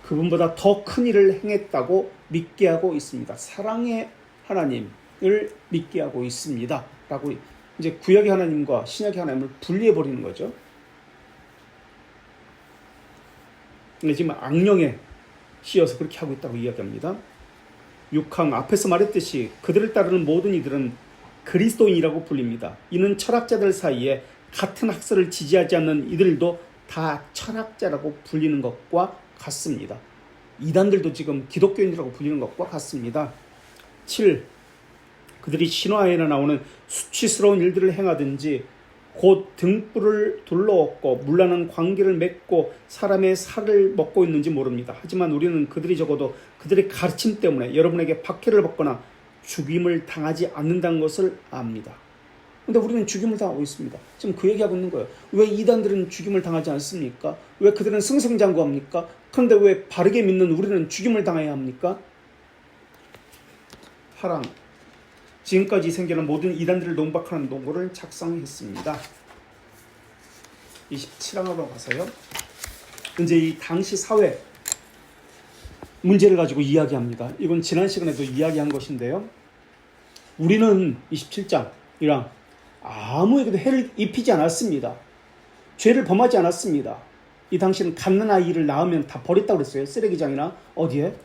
그분보다 더 큰 일을 행했다고 믿게 하고 있습니다. 사랑의 하나님을 믿게 하고 있습니다. 라고 이제 구약의 하나님과 신약의 하나님을 분리해 버리는 거죠. 근데 지금 악령에 씌어서 그렇게 하고 있다고 이야기합니다. 6항 앞에서 말했듯이 그들을 따르는 모든 이들은 그리스도인이라고 불립니다. 이는 철학자들 사이에 같은 학설을 지지하지 않는 이들도 다 철학자라고 불리는 것과 같습니다. 이단들도 지금 기독교인이라고 불리는 것과 같습니다. 7. 그들이 신화에나 나오는 수치스러운 일들을 행하든지 곧 등불을 둘러엎고 물나는 관계를 맺고 사람의 살을 먹고 있는지 모릅니다. 하지만 우리는 그들이 적어도 그들의 가르침 때문에 여러분에게 박해를 받거나 죽임을 당하지 않는다는 것을 압니다. 근데 우리는 죽임을 당하고 있습니다. 지금 그 얘기하고 있는 거예요. 왜 이단들은 죽임을 당하지 않습니까? 왜 그들은 승승장구합니까? 그런데 왜 바르게 믿는 우리는 죽임을 당해야 합니까? 8항 지금까지 생겨난 모든 이단들을 농박하는 노고를 작성했습니다. 27항으로 가서요. 이제 이 당시 사회 문제를 가지고 이야기합니다. 이건 지난 시간에도 이야기한 것인데요. 우리는 27장이랑 아무에게도 해를 입히지 않았습니다. 죄를 범하지 않았습니다. 이 당시는 갓난아이를 낳으면 다 버렸다고 그랬어요. 쓰레기장이나 어디에.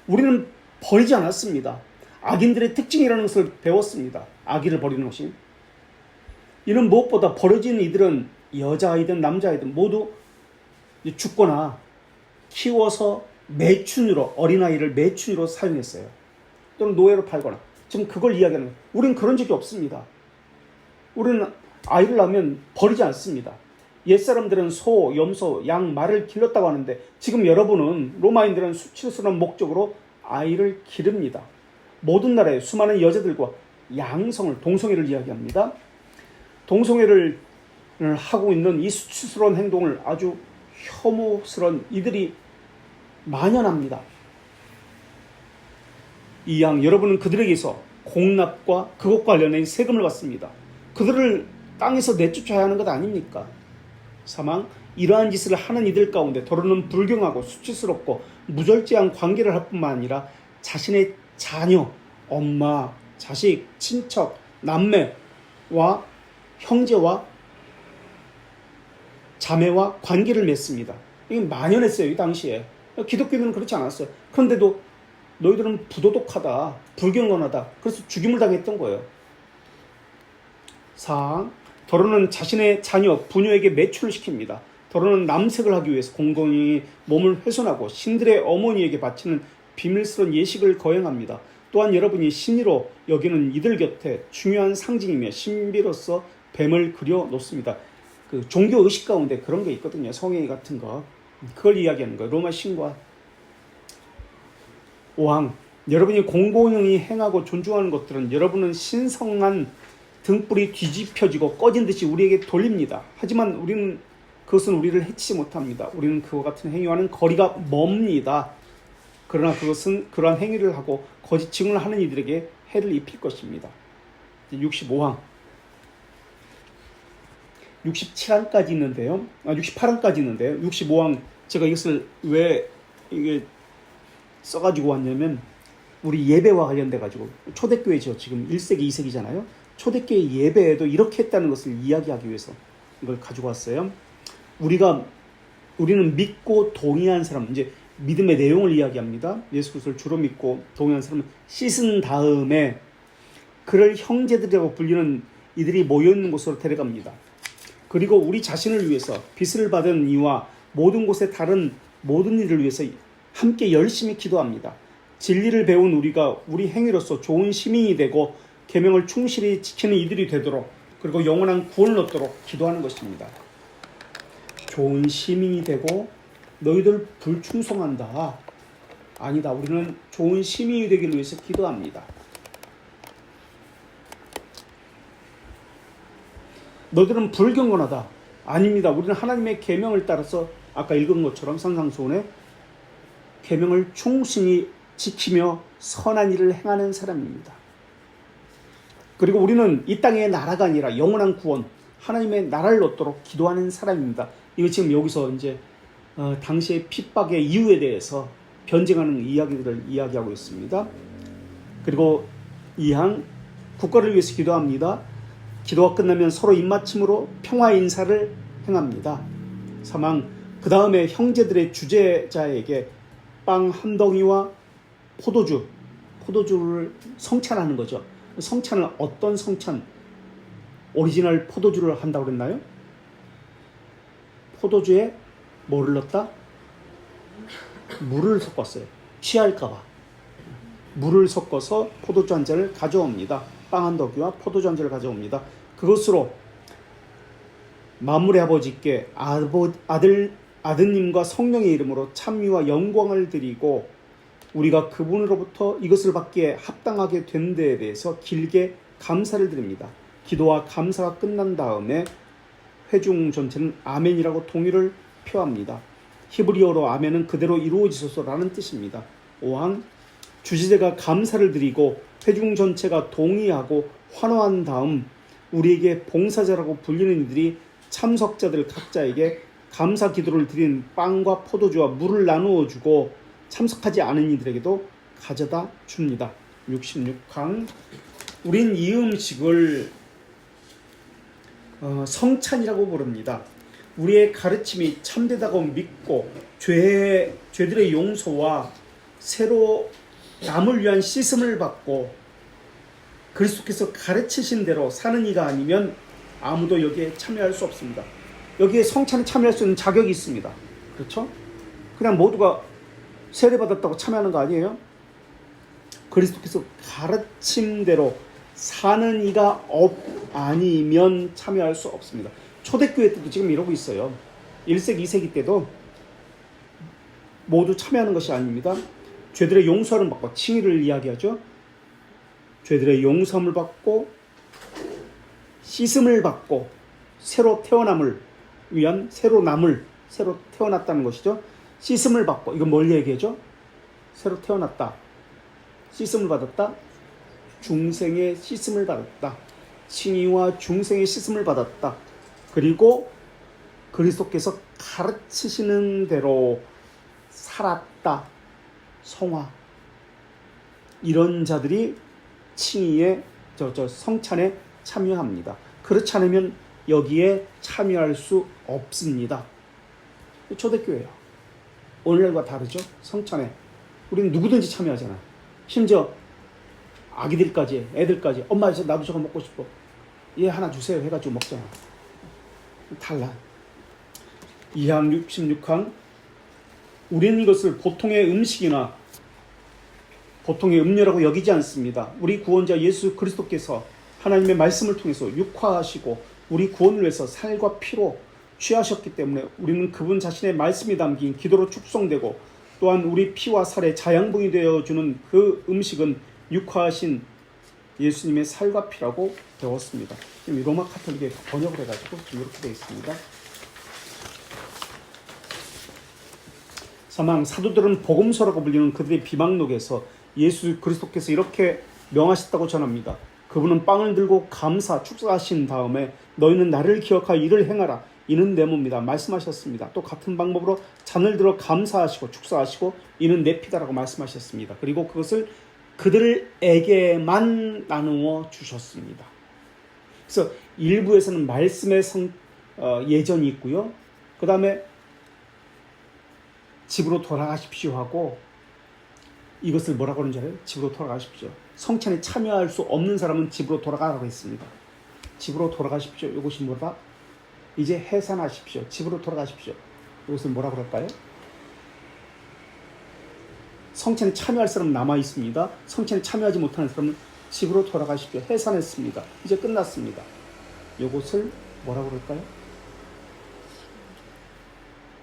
우리는 버리지 않았습니다. 악인들의 특징이라는 것을 배웠습니다. 아기를 버리는 것이. 이는 무엇보다 버려지는 이들은 여자아이든 남자아이든 모두 죽거나 키워서 매춘으로, 어린아이를 매춘으로 사용했어요. 또는 노예로 팔거나. 지금 그걸 이야기하는 거예요. 우리는 그런 적이 없습니다. 우리는 아이를 낳으면 버리지 않습니다. 옛사람들은 소, 염소, 양, 말을 길렀다고 하는데 지금 여러분은 로마인들은 수치스러운 목적으로 아이를 기릅니다. 모든 나라의 수많은 여자들과 양성을, 동성애를 이야기합니다. 동성애를 하고 있는 이 수치스러운 행동을 아주 혐오스러운 이들이 만연합니다. 이 양 여러분은 그들에게서 공납과 그것 관련된 세금을 받습니다. 그들을 땅에서 내쫓아야 하는 것 아닙니까? 사망, 이러한 짓을 하는 이들 가운데 더러는 불경하고 수치스럽고 무절제한 관계를 할 뿐만 아니라 자신의 자녀, 엄마, 자식, 친척, 남매와 형제와 자매와 관계를 맺습니다. 이게 만연했어요. 이 당시에. 기독교는 그렇지 않았어요. 그런데도 너희들은 부도덕하다, 불경건하다. 그래서 죽임을 당했던 거예요. 4. 더러는 자신의 자녀, 부녀에게 매출을 시킵니다. 더러는 남색을 하기 위해서 공공이 몸을 훼손하고 신들의 어머니에게 바치는 비밀스러운 예식을 거행합니다. 또한 여러분이 신이로 여기는 이들 곁에 중요한 상징이며 신비로서 뱀을 그려 놓습니다. 그 종교 의식 가운데 그런 게 있거든요. 성애 같은 거. 그걸 이야기하는 거예요. 로마 신과. 5항, 여러분이 공공연히 행하고 존중하는 것들은 여러분은 신성한 등불이 뒤집혀지고 꺼진 듯이 우리에게 돌립니다. 하지만 우리는 그것은 우리를 해치지 못합니다. 우리는 그와 같은 행위와는 거리가 멉니다. 그러나 그것은 그러한 행위를 하고 거짓 증언을 하는 이들에게 해를 입힐 것입니다. 65항, 67항까지 있는데요. 68항까지 있는데요. 65항, 제가 이것을 왜 이게 써가지고 왔냐면 우리 예배와 관련돼 가지고 초대교회죠. 지금 1세기 2세기잖아요. 초대교회 예배에도 이렇게 했다는 것을 이야기하기 위해서 이걸 가지고 왔어요. 우리는 믿고 동의한 사람, 이제 믿음의 내용을 이야기합니다. 예수 그리스도를 주로 믿고 동의한 사람은 씻은 다음에 그를 형제들이라고 불리는 이들이 모여있는 곳으로 데려갑니다. 그리고 우리 자신을 위해서 빚을 받은 이와 모든 곳에 다른 모든 일을 위해서 함께 열심히 기도합니다. 진리를 배운 우리가 우리 행위로서 좋은 시민이 되고 계명을 충실히 지키는 이들이 되도록, 그리고 영원한 구원을 얻도록 기도하는 것입니다. 좋은 시민이 되고 너희들 불충성한다. 아니다. 우리는 좋은 시민이 되기 위해서 기도합니다. 너희들은 불경건하다. 아닙니다. 우리는 하나님의 계명을 따라서 아까 읽은 것처럼 산상수훈에 계명을 충실히 지키며 선한 일을 행하는 사람입니다. 그리고 우리는 이 땅의 나라가 아니라 영원한 구원, 하나님의 나라를 얻도록 기도하는 사람입니다. 이거 지금 여기서 이제 당시의 핍박의 이유에 대해서 변증하는 이야기들을 이야기하고 있습니다. 그리고 2항, 국가를 위해서 기도합니다. 기도가 끝나면 서로 입맞춤으로 평화 인사를 행합니다. 3항, 그 다음에 형제들의 주제자에게 빵 한 덩이와 포도주를 성찬하는 거죠. 성찬을 어떤 성찬? 오리지널 포도주를 한다고 그랬나요? 포도주에 뭐를 넣었다? 물을 섞었어요. 취할까봐. 물을 섞어서 포도주 한 잔을 가져옵니다. 빵 한 덩이와 포도주 한 잔을 가져옵니다. 그것으로 만물의 아버지께 아드님과 성령의 이름으로 찬미와 영광을 드리고 우리가 그분으로부터 이것을 받기에 합당하게 된 데에 대해서 길게 감사를 드립니다. 기도와 감사가 끝난 다음에 회중 전체는 아멘이라고 동의를 표합니다. 히브리어로 아멘은 그대로 이루어지소서라는 뜻입니다. 5항, 주지대가 감사를 드리고 회중 전체가 동의하고 환호한 다음 우리에게 봉사자라고 불리는 이들이 참석자들 각자에게 감사 기도를 드린 빵과 포도주와 물을 나누어 주고 참석하지 않은 이들에게도 가져다 줍니다. 66항, 우린 이 음식을 성찬이라고 부릅니다. 우리의 가르침이 참되다고 믿고 죄들의 용서와 새로 남을 위한 씻음을 받고 그리스도께서 가르치신 대로 사는 이가 아니면 아무도 여기에 참여할 수 없습니다. 여기에 성찬에 참여할 수 있는 자격이 있습니다. 그렇죠? 그냥 모두가 세례받았다고 참여하는 거 아니에요? 그리스도께서 가르침대로 사는 이가 아니면 참여할 수 없습니다. 초대교회 때도 지금 이러고 있어요. 1세기, 2세기 때도 모두 참여하는 것이 아닙니다. 죄들의 용서를 받고, 칭의를 이야기하죠. 죄들의 용서를 받고 씻음을 받고 새로 태어남을 위한 새로 태어났다는 것이죠. 씻음을 받고, 이건 뭘 얘기하죠? 새로 태어났다, 씻음을 받았다, 중생의 씻음을 받았다, 칭의와 중생의 씻음을 받았다. 그리고 그리스도께서 가르치시는 대로 살았다, 성화. 이런 자들이 칭의에 성찬에 참여합니다. 그렇지 않으면 여기에 참여할 수 없습니다. 초대교회요. 오늘날과 다르죠. 성찬에 우리는 누구든지 참여하잖아. 심지어 아기들까지, 애들까지, 엄마 나도 저거 먹고 싶어, 얘 하나 주세요 해가지고 먹잖아. 달라. 2항 66항 우리는 이것을 보통의 음식이나 보통의 음료라고 여기지 않습니다. 우리 구원자 예수 그리스도께서 하나님의 말씀을 통해서 육화하시고 우리 구원을 위해서 살과 피로 취하셨기 때문에 우리는 그분 자신의 말씀이 담긴 기도로 축성되고, 또한 우리 피와 살의 자양분이 되어주는 그 음식은 육화하신 예수님의 살과 피라고 배웠습니다. 지금 로마 카톨릭에 번역을 해가지고 지금 이렇게 되어 있습니다. 사도들은 복음서라고 불리는 그들의 비방록에서 예수 그리스도께서 이렇게 명하셨다고 전합니다. 그분은 빵을 들고 축사하신 다음에 너희는 나를 기억하여 이를 행하라, 이는 내 몸이다 말씀하셨습니다. 또 같은 방법으로 잔을 들어 감사하시고 축사하시고 이는 내 피다라고 말씀하셨습니다. 그리고 그것을 그들에게만 나누어 주셨습니다. 그래서 일부에서는 말씀의 예전이 있고요. 그 다음에 집으로 돌아가십시오 하고, 이것을 뭐라고 하는지 알아요? 집으로 돌아가십시오. 성찬에 참여할 수 없는 사람은 집으로 돌아가라고 했습니다. 집으로 돌아가십시오. 이것이 뭐다? 이제 해산하십시오. 집으로 돌아가십시오. 이것을 뭐라고 할까요? 성찬에 참여할 사람은 남아 있습니다. 성찬에 참여하지 못하는 사람은 집으로 돌아가십시오. 해산했습니다. 이제 끝났습니다. 이것을 뭐라고 그럴까요?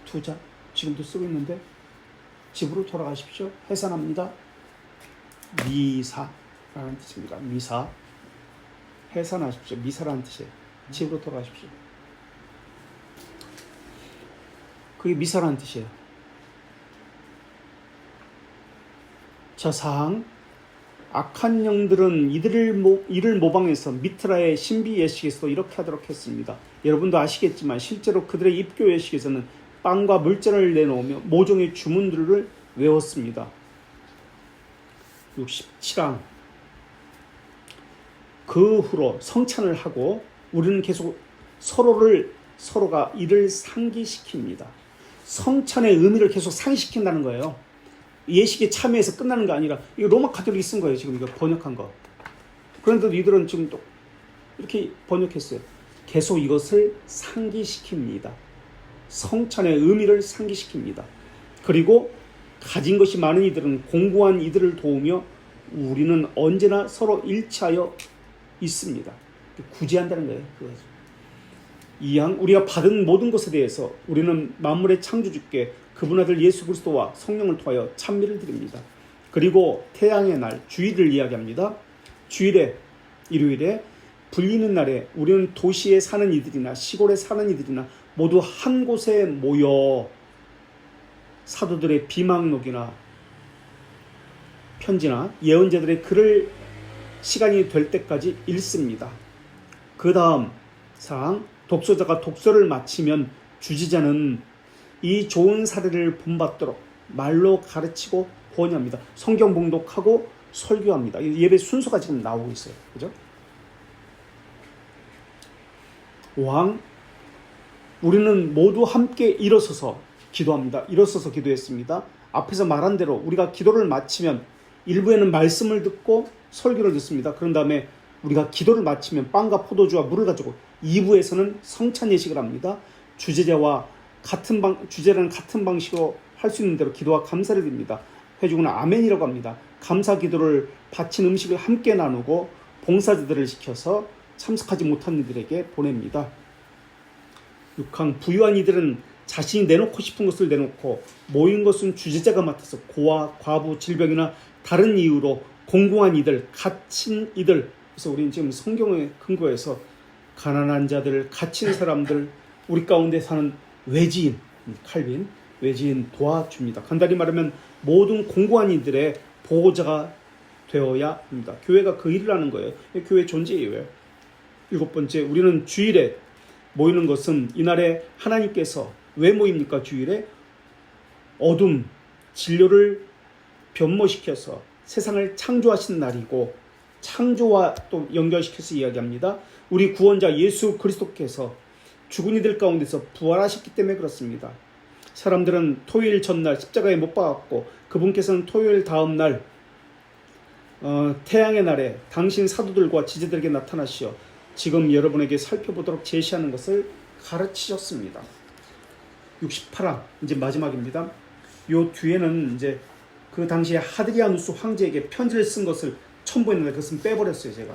투자. 지금도 쓰고 있는데, 집으로 돌아가십시오. 해산합니다. 미사라는 뜻입니다. 미사. 해산하십시오. 미사라는 뜻이에요. 집으로 돌아가십시오. 그게 미사라는 뜻이에요. 저 사항, 악한 영들은 이를 모방해서 미트라의 신비 예식에서도 이렇게 하도록 했습니다. 여러분도 아시겠지만 실제로 그들의 입교 예식에서는 빵과 물전을 내놓으며 모종의 주문들을 외웠습니다. 67항 그 후로 성찬을 하고 우리는 계속 서로가 이를 상기시킵니다. 성찬의 의미를 계속 상기시킨다는 거예요. 예식에 참여해서 끝나는 게 아니라, 이거 로마 카톨릭이 쓴 거예요. 지금 이거 번역한 거. 그런데도 이들은 지금 또 이렇게 번역했어요. 계속 이것을 상기시킵니다. 성찬의 의미를 상기시킵니다. 그리고 가진 것이 많은 이들은 공고한 이들을 도우며 우리는 언제나 서로 일치하여 있습니다. 구제한다는 거예요. 이항 우리가 받은 모든 것에 대해서 우리는 만물의 창조주께 그분 아들 예수 그리스도와 성령을 통하여 찬미를 드립니다. 그리고 태양의 날 주일을 이야기합니다. 주일에, 일요일에 불리는 날에 우리는 도시에 사는 이들이나 시골에 사는 이들이나 모두 한 곳에 모여 사도들의 비망록이나 편지나 예언자들의 글을 시간이 될 때까지 읽습니다. 그 다음 사항, 독서자가 독서를 마치면 주지자는 이 좋은 사례를 본받도록 말로 가르치고 권유합니다. 성경 봉독하고 설교합니다. 예배 순서가 지금 나오고 있어요. 그죠? 5항 우리는 모두 함께 일어서서 기도합니다. 일어서서 기도했습니다. 앞에서 말한 대로 우리가 기도를 마치면 일부에는 말씀을 듣고 설교를 듣습니다. 그런 다음에 우리가 기도를 마치면 빵과 포도주와 물을 가지고 2부에서는 성찬 예식을 합니다. 주제라는 같은 방식으로 할 수 있는 대로 기도와 감사를 드립니다. 회중은 아멘이라고 합니다. 감사 기도를 바친 음식을 함께 나누고 봉사자들을 시켜서 참석하지 못한 이들에게 보냅니다. 6항 부유한 이들은 자신이 내놓고 싶은 것을 내놓고 모인 것은 주재자가 맡아서 고아, 과부, 질병이나 다른 이유로 공공한 이들, 갇힌 이들. 그래서 우리는 지금 성경에 근거해서 가난한 자들, 갇힌 사람들, 우리 가운데 사는 외지인, 칼빈, 외지인 도와줍니다. 간단히 말하면 모든 공고한 이들의 보호자가 되어야 합니다. 교회가 그 일을 하는 거예요. 교회 존재예요. 7번째, 우리는 주일에 모이는 것은 이날에 하나님께서 왜 모입니까? 주일에 어둠, 진료를 변모시켜서 세상을 창조하신 날이고, 창조와 또 연결시켜서 이야기합니다. 우리 구원자 예수 그리스도께서 죽은 이들 가운데서 부활하셨기 때문에 그렇습니다. 사람들은 토요일 전날 십자가에 못 박았고, 그분께서는 토요일 다음 날 태양의 날에 당신 사도들과 지제들에게 나타나시어 지금 여러분에게 살펴보도록 제시하는 것을 가르치셨습니다. 68항 이제 마지막입니다. 요 뒤에는 이제 그 당시에 하드리아누스 황제에게 편지를 쓴 것을 첨부했는데 그것은 빼버렸어요. 제가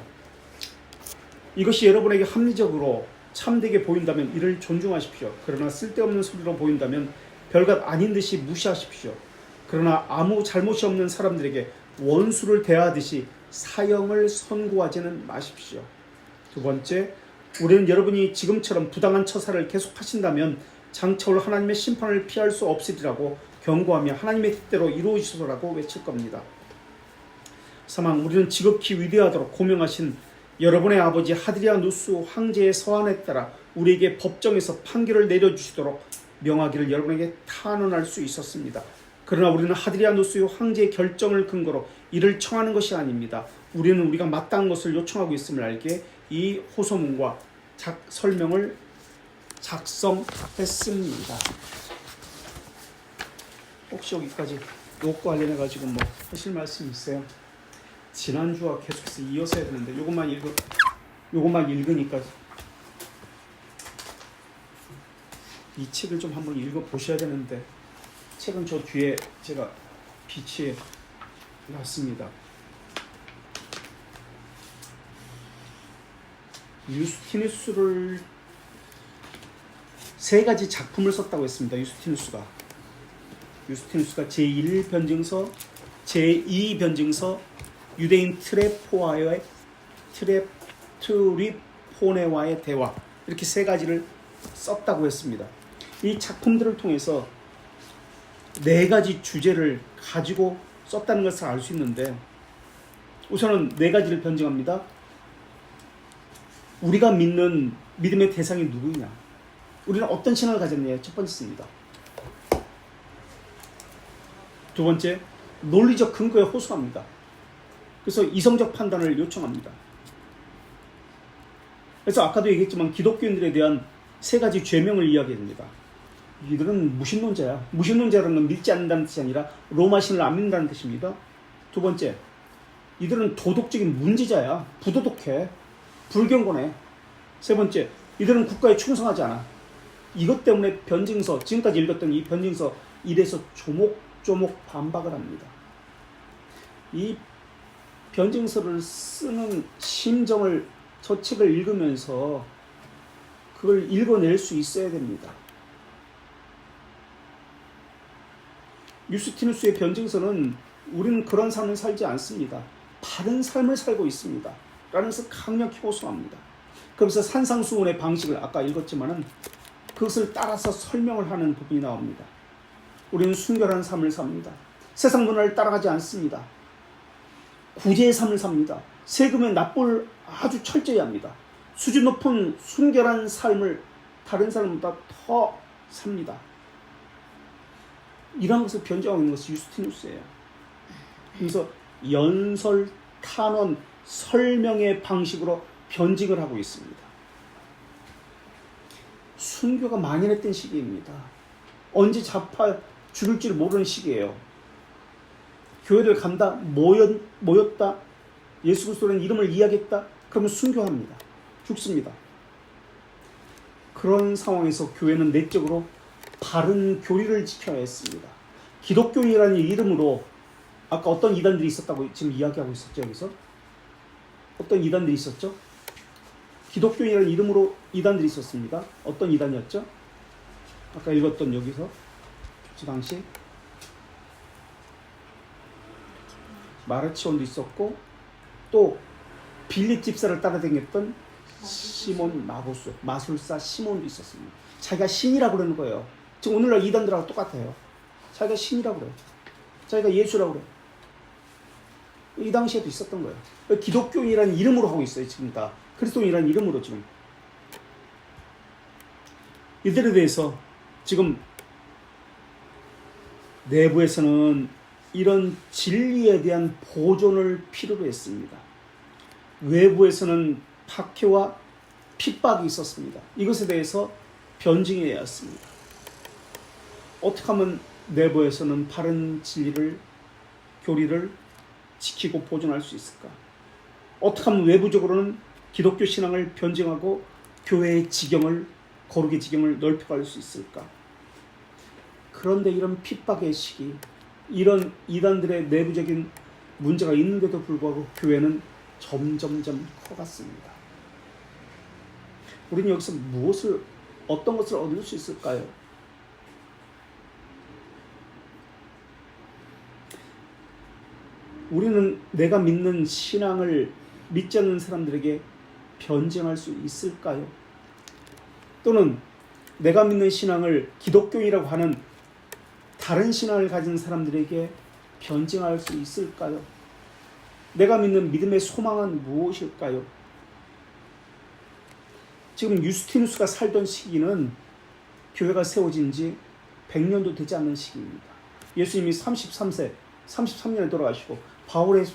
이것이 여러분에게 합리적으로 참되게 보인다면 이를 존중하십시오. 그러나 쓸데없는 소리로 보인다면 별것 아닌 듯이 무시하십시오. 그러나 아무 잘못이 없는 사람들에게 원수를 대하듯이 사형을 선고하지는 마십시오. 2번째, 우리는 여러분이 지금처럼 부당한 처사를 계속하신다면 장차 올 하나님의 심판을 피할 수 없으리라고 경고하며 하나님의 뜻대로 이루어지소서라고 외칠 겁니다. 3. 우리는 지극히 위대하도록 고명하신 여러분의 아버지 하드리아누스 황제의 서한에 따라 우리에게 법정에서 판결을 내려주시도록 명하기를 여러분에게 탄원할 수 있었습니다. 그러나 우리는 하드리아누스 황제의 결정을 근거로 이를 청하는 것이 아닙니다. 우리는 우리가 마땅한 것을 요청하고 있음을 알게 이 호소문과 설명을 작성했습니다. 혹시 여기까지 요거 관련해 가지고 뭐 하실 말씀 있어요? 지난주와 계속해서 이어서 해야 되는데 요것만 읽으니까 이 책을 좀 한번 읽어 보셔야 되는데 책은 저 뒤에 제가 비치해 놨습니다. 유스티누스를 3가지 작품을 썼다고 했습니다. 유스티누스가 제1변증서, 제2변증서, 유대인 트리포네와의 대화, 이렇게 3가지를 썼다고 했습니다. 이 작품들을 통해서 4가지 주제를 가지고 썼다는 것을 알 수 있는데, 우선은 4가지를 변증합니다. 우리가 믿는 믿음의 대상이 누구냐? 우리는 어떤 신앙을 가졌냐? 첫 번째입니다. 2번째, 논리적 근거에 호소합니다. 그래서 이성적 판단을 요청합니다. 그래서 아까도 얘기했지만 기독교인들에 대한 3가지 죄명을 이야기합니다. 이들은 무신론자야. 무신론자라는 건 믿지 않는다는 뜻이 아니라 로마 신을 안 믿는다는 뜻입니다. 2번째, 이들은 도덕적인 문제자야. 부도덕해. 불경건해. 3번째, 이들은 국가에 충성하지 않아. 이것 때문에 변증서, 지금까지 읽었던 이 변증서 1에서 조목조목 반박을 합니다. 이 변증서를 쓰는 심정을 저 책을 읽으면서 그걸 읽어낼 수 있어야 됩니다. 유스티누스의 변증서는 우리는 그런 삶을 살지 않습니다. 바른 삶을 살고 있습니다. 라는 것을 강력히 호소합니다. 그러면서 산상수훈의 방식을 아까 읽었지만은 그것을 따라서 설명을 하는 부분이 나옵니다. 우리는 순결한 삶을 삽니다. 세상 문화를 따라가지 않습니다. 구제의 삶을 삽니다. 세금의 납부를 아주 철저히 합니다. 수준 높은 순결한 삶을 다른 사람보다 더 삽니다. 이런 것을 변증하고 있는 것이 유스티누스예요. 그래서 연설, 탄원, 설명의 방식으로 변증을 하고 있습니다. 순교가 만연했던 시기입니다. 언제 잡아 죽을 줄 모르는 시기예요. 교회를 간다, 모였다, 예수 그리스도라는 이름을 이야기했다, 그러면 순교합니다. 죽습니다. 그런 상황에서 교회는 내적으로 바른 교리를 지켜야 했습니다. 기독교인이라는 이름으로 아까 어떤 이단들이 있었다고 지금 이야기하고 있었죠. 여기서 어떤 이단들이 있었죠? 기독교인이라는 이름으로 이단들이 있었습니다. 어떤 이단이었죠? 아까 읽었던 여기서 그 당시 마르치온도 있었고 또 빌립 집사를 따라다녔던 시몬 마구스, 마술사 시몬도 있었습니다. 자기가 신이라고 그러는 거예요. 지금 오늘날 이단들하고 똑같아요. 자기가 신이라고 그래요. 자기가 예수라고 그래요. 이 당시에도 있었던 거예요. 기독교인이라는 이름으로 하고 있어요. 지금 다 그리스도인이라는 이름으로 지금. 이들에 대해서 지금 내부에서는 이런 진리에 대한 보존을 필요로 했습니다. 외부에서는 박해와 핍박이 있었습니다. 이것에 대해서 변증해야 했습니다. 어떻게 하면 내부에서는 바른 진리를, 교리를 지키고 보존할 수 있을까? 어떻게 하면 외부적으로는 기독교 신앙을 변증하고 교회의 지경을, 거룩의 지경을 넓혀갈 수 있을까? 그런데 이런 핍박의 시기, 이런 이단들의 내부적인 문제가 있는데도 불구하고 교회는 점점점 커갔습니다. 우리는 여기서 어떤 것을 얻을 수 있을까요? 우리는 내가 믿는 신앙을 믿지 않는 사람들에게 변증할 수 있을까요? 또는 내가 믿는 신앙을 기독교인이라고 하는 다른 신앙을 가진 사람들에게 변증할 수 있을까요? 내가 믿는 믿음의 소망은 무엇일까요? 지금 유스티누스가 살던 시기는 교회가 세워진 지 100년도 되지 않는 시기입니다. 예수님이 33년에 돌아가시고 바울의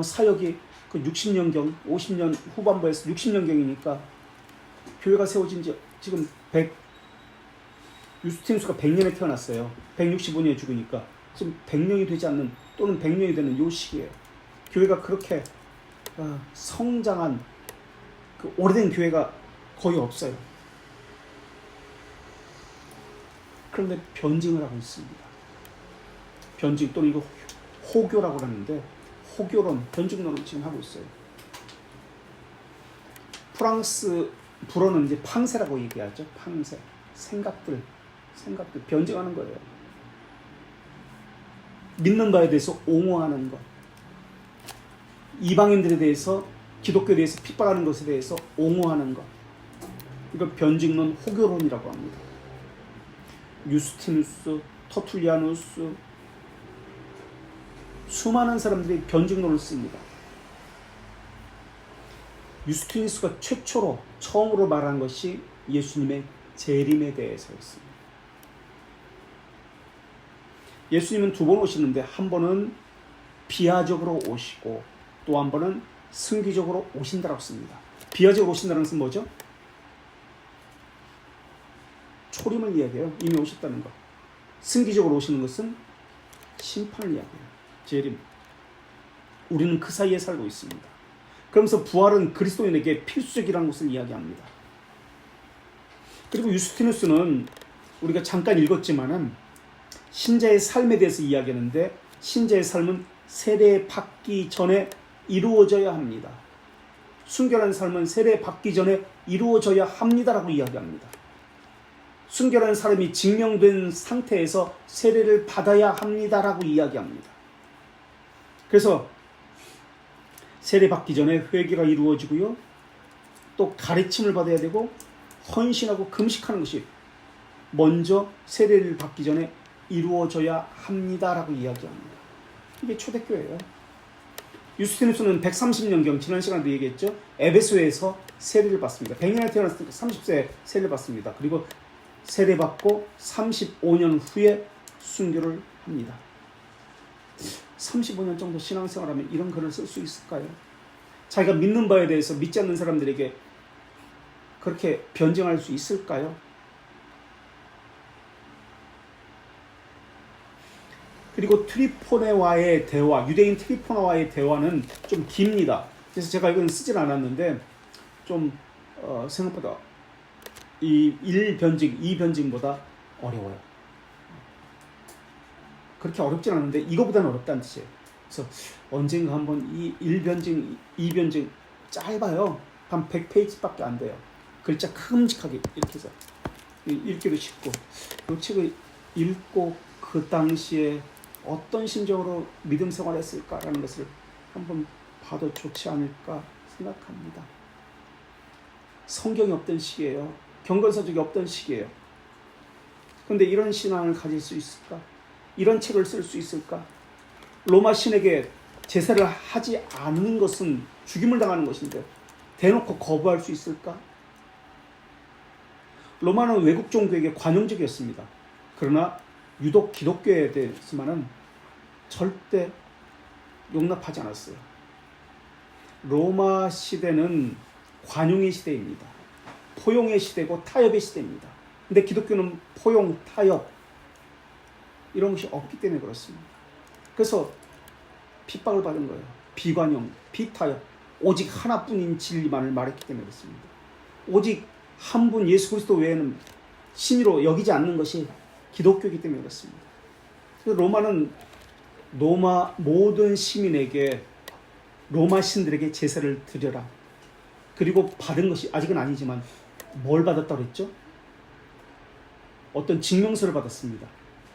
사역이 그 60년경, 50년 후반부에서 60년경이니까 교회가 세워진 지 지금 유스티누스가 100년에 태어났어요. 165년에 죽으니까 지금 100년이 되지 않는 또는 100년이 되는 요 시기예요. 교회가 그렇게 성장한 그 오래된 교회가 거의 없어요. 그런데 변증을 하고 있습니다. 변증 또는 이거 호교라고 하는데 호교론, 변증론을 지금 하고 있어요. 프랑스 불어는 이제 팡세라고 얘기하죠. 팡세. 생각들 변증하는 거예요. 믿는 바에 대해서 옹호하는 것. 이방인들에 대해서, 기독교에 대해서 핍박하는 것에 대해서 옹호하는 것. 이걸 변증론, 호교론이라고 합니다. 유스티누스, 터툴리아누스, 수많은 사람들이 변증론을 씁니다. 유스티누스가 처음으로 말한 것이 예수님의 재림에 대해서였습니다. 예수님은 두 번 오시는데 한 번은 비하적으로 오시고 또 한 번은 승기적으로 오신다라고 씁니다. 비하적으로 오신다는 것은 뭐죠? 초림을 이야기해요. 이미 오셨다는 것. 승기적으로 오시는 것은 심판을 이야기해요. 재림. 우리는 그 사이에 살고 있습니다. 그러면서 부활은 그리스도인에게 필수적이라는 것을 이야기합니다. 그리고 유스티누스는 우리가 잠깐 읽었지만은 신자의 삶에 대해서 이야기하는데 신자의 삶은 세례받기 전에 이루어져야 합니다. 순결한 삶은 세례받기 전에 이루어져야 합니다라고 이야기합니다. 순결한 사람이 증명된 상태에서 세례를 받아야 합니다라고 이야기합니다. 그래서 세례받기 전에 회개가 이루어지고요. 또 가르침을 받아야 되고 헌신하고 금식하는 것이 먼저 세례를 받기 전에 이루어져야 합니다라고 이야기합니다. 이게 초대교회예요. 유스티누스는 130년경 지난 시간에도 얘기했죠. 에베소에서 세례를 받습니다. 100년에 태어났을 때 30세에 세례를 받습니다. 그리고 세례받고 35년 후에 순교를 합니다. 35년 정도 신앙생활하면 이런 글을 쓸 수 있을까요? 자기가 믿는 바에 대해서 믿지 않는 사람들에게 그렇게 변증할 수 있을까요? 그리고 트리포네와의 대화, 유대인 트리포네와의 대화는 좀 깁니다. 그래서 제가 이건 쓰진 않았는데 좀 생각보다 이 1변증, 2변증보다 어려워요. 그렇게 어렵진 않은데 이거보다는 어렵다는 뜻이에요. 그래서 언젠가 한번 이 1변증, 2변증 짧아요. 한 100페이지밖에 안 돼요. 글자 큼직하게 이렇게 해서 읽기도 쉽고 이 책을 읽고 그 당시에 어떤 심정으로 믿음 생활했을까라는 것을 한번 봐도 좋지 않을까 생각합니다. 성경이 없던 시기예요. 경건서적이 없던 시기예요. 그런데 이런 신앙을 가질 수 있을까? 이런 책을 쓸 수 있을까? 로마 신에게 제사를 하지 않는 것은 죽임을 당하는 것인데 대놓고 거부할 수 있을까? 로마는 외국 종교에게 관용적이었습니다. 그러나 유독 기독교에 대해서만은 절대 용납하지 않았어요. 로마 시대는 관용의 시대입니다. 포용의 시대고 타협의 시대입니다. 근데 기독교는 포용, 타협 이런 것이 없기 때문에 그렇습니다. 그래서 핍박을 받은 거예요. 비관용, 비타협, 오직 하나뿐인 진리만을 말했기 때문에 그렇습니다. 오직 한 분 예수 그리스도 외에는 신으로 여기지 않는 것이 기독교이기 때문에 그렇습니다. 그래서 로마는 로마 모든 시민에게 로마 신들에게 제사를 드려라. 그리고 받은 것이 아직은 아니지만 뭘 받았다고 그랬죠? 어떤 증명서를 받았습니다.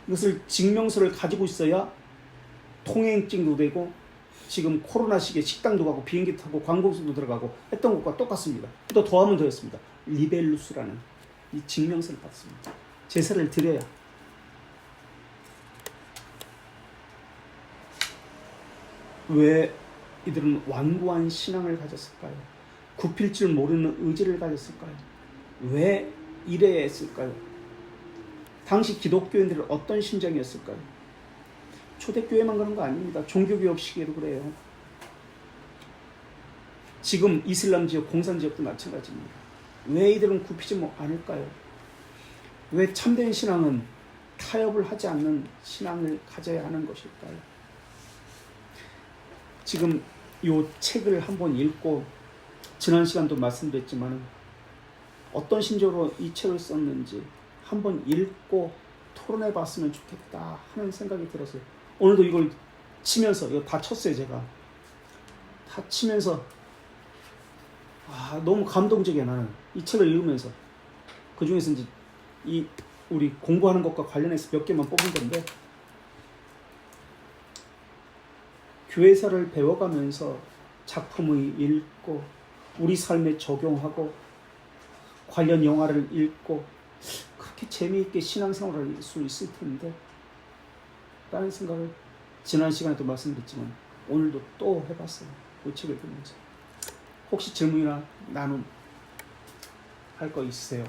이것을 증명서를 가지고 있어야 통행증도 되고 지금 코로나 시기에 식당도 가고 비행기 타고 관공서도 들어가고 했던 것과 똑같습니다. 또 더하면 더했습니다. 리벨루스라는 이 증명서를 받습니다. 제사를 드려야. 왜 이들은 완고한 신앙을 가졌을까요? 굽힐 줄 모르는 의지를 가졌을까요? 왜 이래야 했을까요? 당시 기독교인들은 어떤 심정이었을까요? 초대교회만 그런 거 아닙니다. 종교개혁 시기에도 그래요. 지금 이슬람 지역, 공산 지역도 마찬가지입니다. 왜 이들은 굽히지 않을까요? 왜 참된 신앙은 타협을 하지 않는 신앙을 가져야 하는 것일까요? 지금 이 책을 한번 읽고 지난 시간도 말씀드렸지만 어떤 심정으로 이 책을 썼는지 한번 읽고 토론해 봤으면 좋겠다 하는 생각이 들었어요. 오늘도 이걸 치면서 이거 다 쳤어요. 제가 다 치면서 너무 감동적이야. 나는 이 책을 읽으면서 그 중에서 이제 이 우리 공부하는 것과 관련해서 몇 개만 뽑은 건데 교회사를 배워가면서 작품을 읽고 우리 삶에 적용하고 관련 영화를 읽고 그렇게 재미있게 신앙생활을 할 수 있을 텐데 라는 생각을 지난 시간에도 말씀드렸지만 오늘도 또 해봤어요. 이 책을 보면서. 혹시 질문이나 나눔 할 거 있으세요?